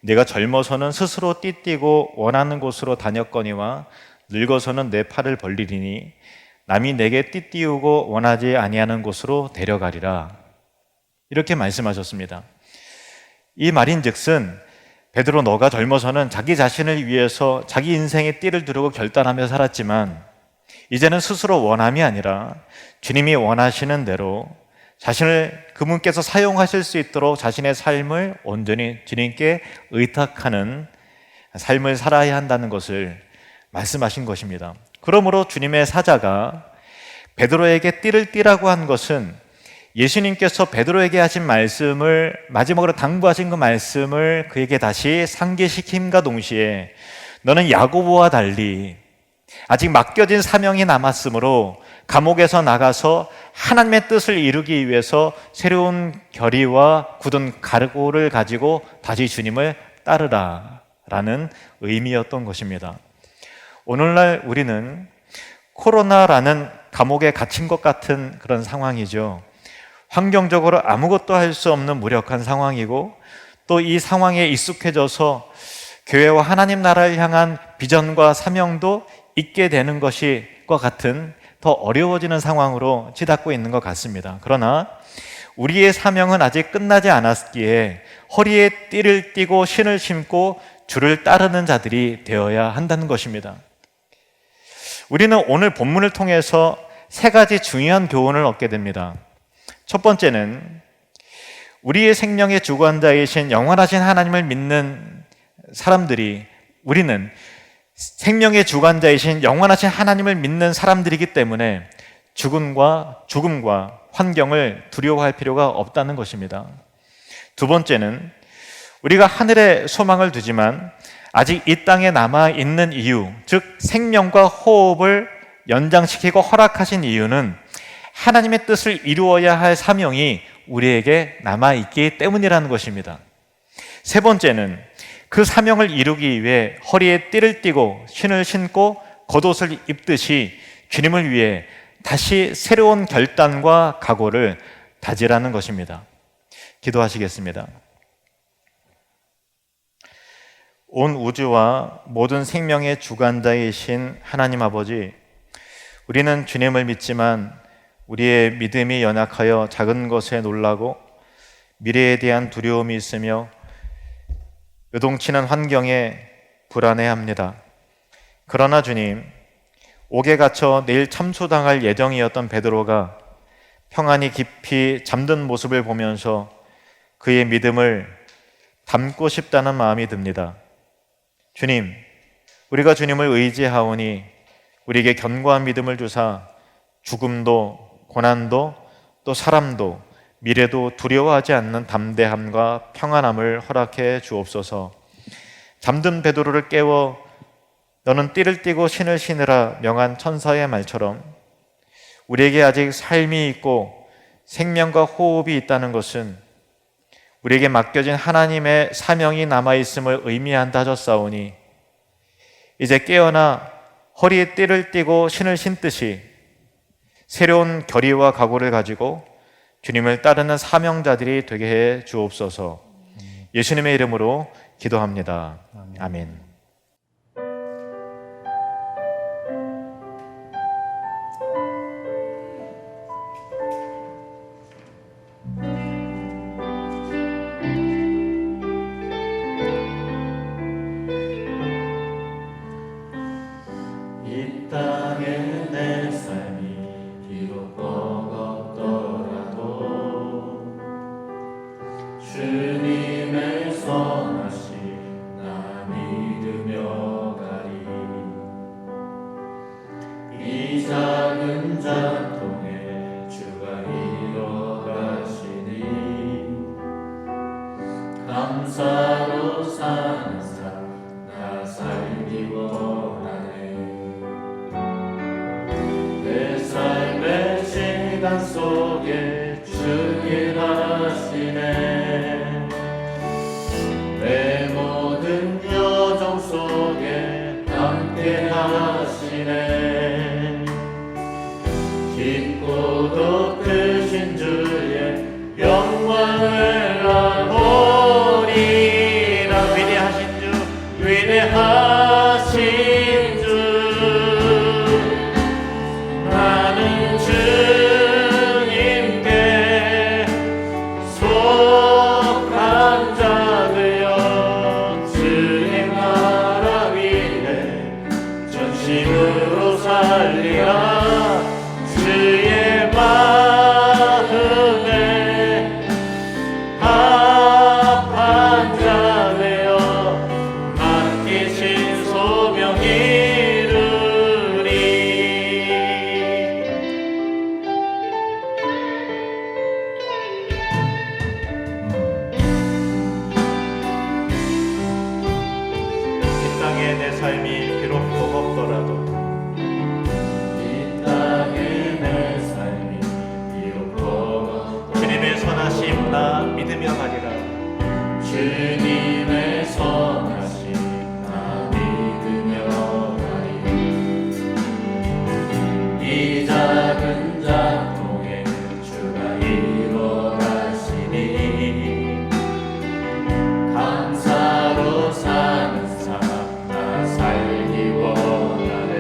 내가 젊어서는 스스로 띠띠고 원하는 곳으로 다녔거니와 늙어서는 내 팔을 벌리리니 남이 내게 띠띠우고 원하지 아니하는 곳으로 데려가리라. 이렇게 말씀하셨습니다. 이 말인즉슨 베드로, 너가 젊어서는 자기 자신을 위해서 자기 인생의 띠를 두르고 결단하며 살았지만 이제는 스스로 원함이 아니라 주님이 원하시는 대로 자신을 그분께서 사용하실 수 있도록 자신의 삶을 온전히 주님께 의탁하는 삶을 살아야 한다는 것을 말씀하신 것입니다. 그러므로 주님의 사자가 베드로에게 띠를 띠라고 한 것은 예수님께서 베드로에게 하신 말씀을, 마지막으로 당부하신 그 말씀을 그에게 다시 상기시킴과 동시에 너는 야고보와 달리 아직 맡겨진 사명이 남았으므로 감옥에서 나가서 하나님의 뜻을 이루기 위해서 새로운 결의와 굳은 각오를 가지고 다시 주님을 따르라 라는 의미였던 것입니다. 오늘날 우리는 코로나라는 감옥에 갇힌 것 같은 그런 상황이죠. 환경적으로 아무것도 할 수 없는 무력한 상황이고, 또 이 상황에 익숙해져서 교회와 하나님 나라를 향한 비전과 사명도 있게 되는 것과 같은 더 어려워지는 상황으로 치닫고 있는 것 같습니다. 그러나 우리의 사명은 아직 끝나지 않았기에 허리에 띠를 띠고 신을 신고 주를 따르는 자들이 되어야 한다는 것입니다. 우리는 오늘 본문을 통해서 세 가지 중요한 교훈을 얻게 됩니다. 첫 번째는 우리의 생명의 주관자이신 영원하신 하나님을 믿는 사람들이, 우리는 생명의 주관자이신 영원하신 하나님을 믿는 사람들이기 때문에 죽음과 환경을 두려워할 필요가 없다는 것입니다. 두 번째는 우리가 하늘에 소망을 두지만 아직 이 땅에 남아있는 이유, 즉 생명과 호흡을 연장시키고 허락하신 이유는 하나님의 뜻을 이루어야 할 사명이 우리에게 남아있기 때문이라는 것입니다. 세 번째는 그 사명을 이루기 위해 허리에 띠를 띠고 신을 신고 겉옷을 입듯이 주님을 위해 다시 새로운 결단과 각오를 다지라는 것입니다. 기도하시겠습니다. 온 우주와 모든 생명의 주관자이신 하나님 아버지, 우리는 주님을 믿지만 우리의 믿음이 연약하여 작은 것에 놀라고 미래에 대한 두려움이 있으며 요동치는 환경에 불안해합니다. 그러나 주님, 옥에 갇혀 내일 참수당할 예정이었던 베드로가 평안히 깊이 잠든 모습을 보면서 그의 믿음을 담고 싶다는 마음이 듭니다. 주님, 우리가 주님을 의지하오니 우리에게 견고한 믿음을 주사 죽음도 고난도 또 사람도 미래도 두려워하지 않는 담대함과 평안함을 허락해 주옵소서. 잠든 베드로를 깨워 너는 띠를 띠고 신을 신으라 명한 천사의 말처럼 우리에게 아직 삶이 있고 생명과 호흡이 있다는 것은 우리에게 맡겨진 하나님의 사명이 남아있음을 의미한다 하셨사오니 이제 깨어나 허리에 띠를 띠고 신을 신듯이 새로운 결의와 각오를 가지고 주님을 따르는 사명자들이 되게 해 주옵소서. 예수님의 이름으로 기도합니다. 아멘. 이 땅에 내 삶이 비록 버겁더라도 주님의 선하심 나 믿음 감사로 사는 삶 나 살기 원하네. 내 삶의 시간 속에 주님 하시네. 내 모든 여정 속에 함께 하시네. 깊고도 크신 주의 영광을 아보리라. 위대하신 주, 위대하신 주, 나는 주님께 속한 자 되어 주의 나라 위에 전심으로 살리라. 주의 마음에 합한 자 되어 맡기신 소명 이루리. 이 땅에 내 삶이 비록 버겁더라도 이 땅에 내 삶이 비록 버겁고 주님의 선하심 나 믿으며 가리라. 주님의 선하심 나 믿으며 가리. 이 작은 작동에 주가 이루어 가시니 감사로 사는 삶 나 살기 원하네.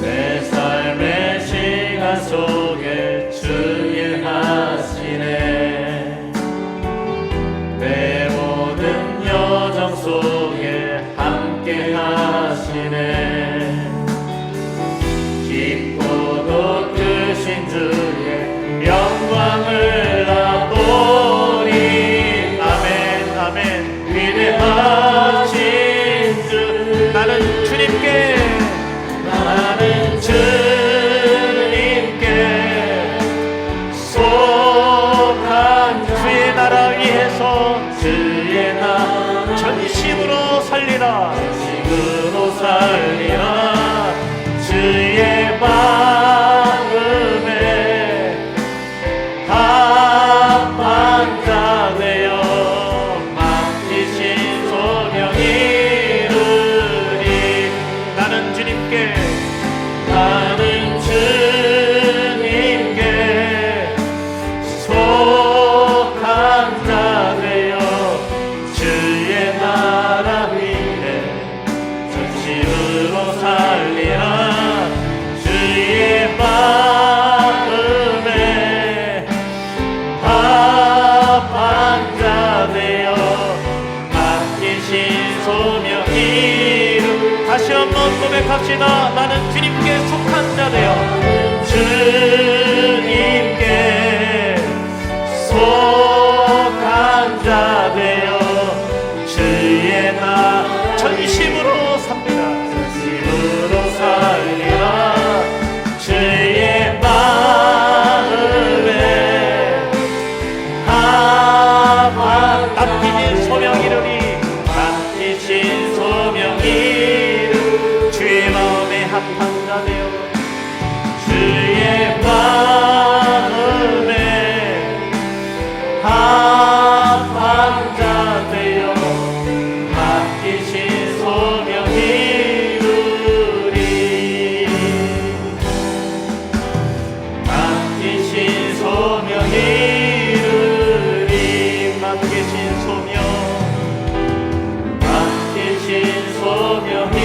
내 삶의 시간 속에 주의 하시네. 내 모든 여정 속에 함께 하시네. 깊고도 크신 주의 영광을 나보리. 아멘 아멘. 위대하신 주, 나는 주님께 나는 주님께 속한 주의 나라 위해서 주의 나라 전심으로 살리라. 힘으로 살리라. 주의 마음에 합한 자 되어 맡기신 소명 이루리. 나는 주님께 나는 주님께 속한 자 되어 주의 나라 위에 전심으로 살리라. 주의 마음에 합한 자 되어 맡기신 소명 이루. 다시 한번 고백합시다. 나는 주님께 속한 자 되어 주님께 속한 자 되어 주의 나 전심으로 삽니다. 전심으로 살리라. 주의 마음에 합한 맡기신 소명 이루니. 맡기신 소명 이루. 주의 마음에 합한 자 되어 주의 마음에 합한 자 되어 맡기신 소명 이루리. 맡기신 소명 이루리. 맡기신 소명. 맡기신 소명 이루리.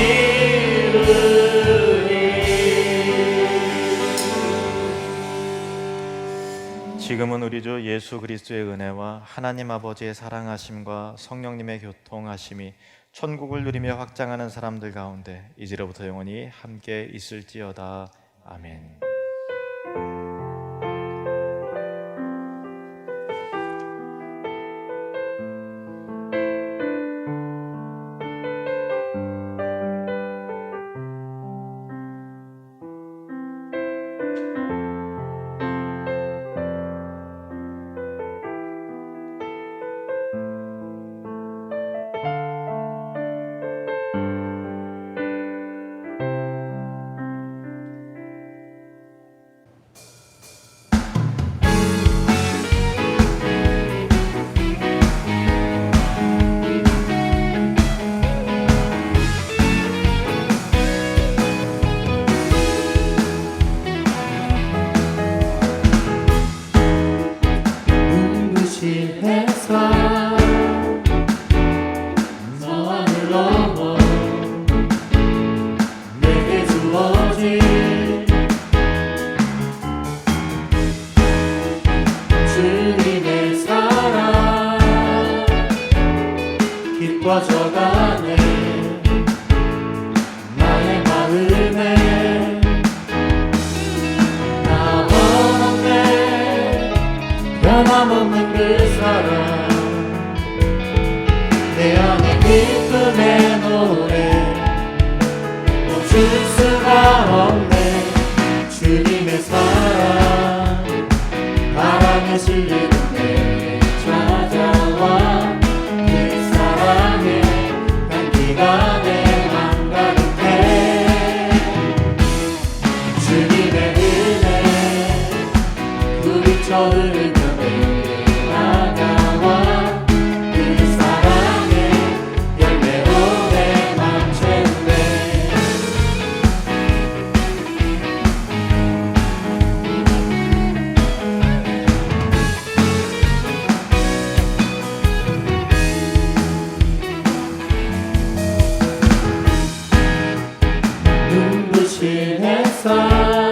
지금은 우리 주 예수 그리스도의 은혜와 하나님 아버지의 사랑하심과 성령님의 교통하심이 천국을 누리며 확장하는 사람들 가운데 이제로부터 영원히 함께 있을지어다. 아멘. 깊어져가네 나의 마음에 나 원없네 변함없는 그 사랑 내 안에 기쁨의 노래 멈출 수가 없네 주님의 사랑 바람에 실리는 내 찾아와 그 사랑의 향기가 내 맘 가득해 주님의 은혜 부비쳐 흐르며 내게 다가와 그 사랑의 열매로 내 맘 채우네 눈부신 햇살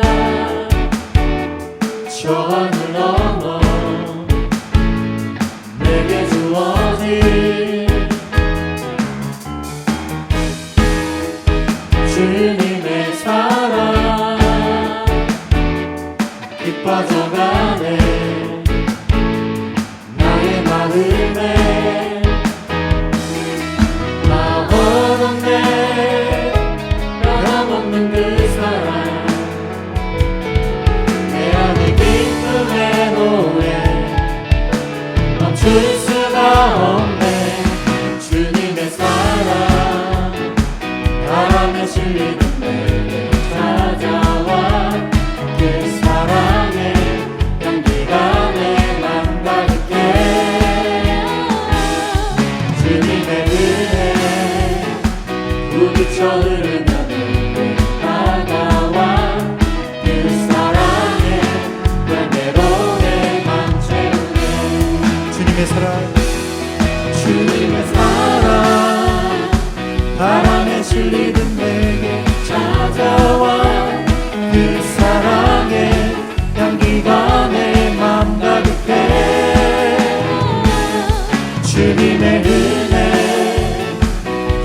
저 하늘 넘어 내게 주어진 주님의 사랑 깊어져가네 나의 마음에 나 원없네 변함없는 그 사랑 내 안에 기쁨의 노래 멈출 수가 없네 주님의 사랑 바람에 실리는 내게 찾아와 그 사랑의 향기가 내 맘 가득해 주님의 은혜 부비쳐 흐르며 내게 다가와 그 사랑의 열매로 내 맘 채우네 주님의 사랑 주님의 사랑 바람에 실리듯 내게 찾아와 그 사랑의 향기가 내 맘 가득해 주님의 은혜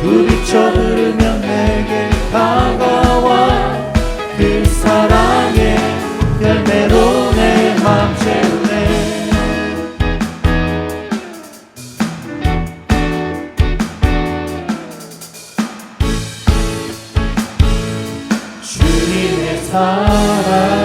부비쳐 흐르며 내게 다가와 그 사랑의 열매로 내 맘 채우네 주님의 사랑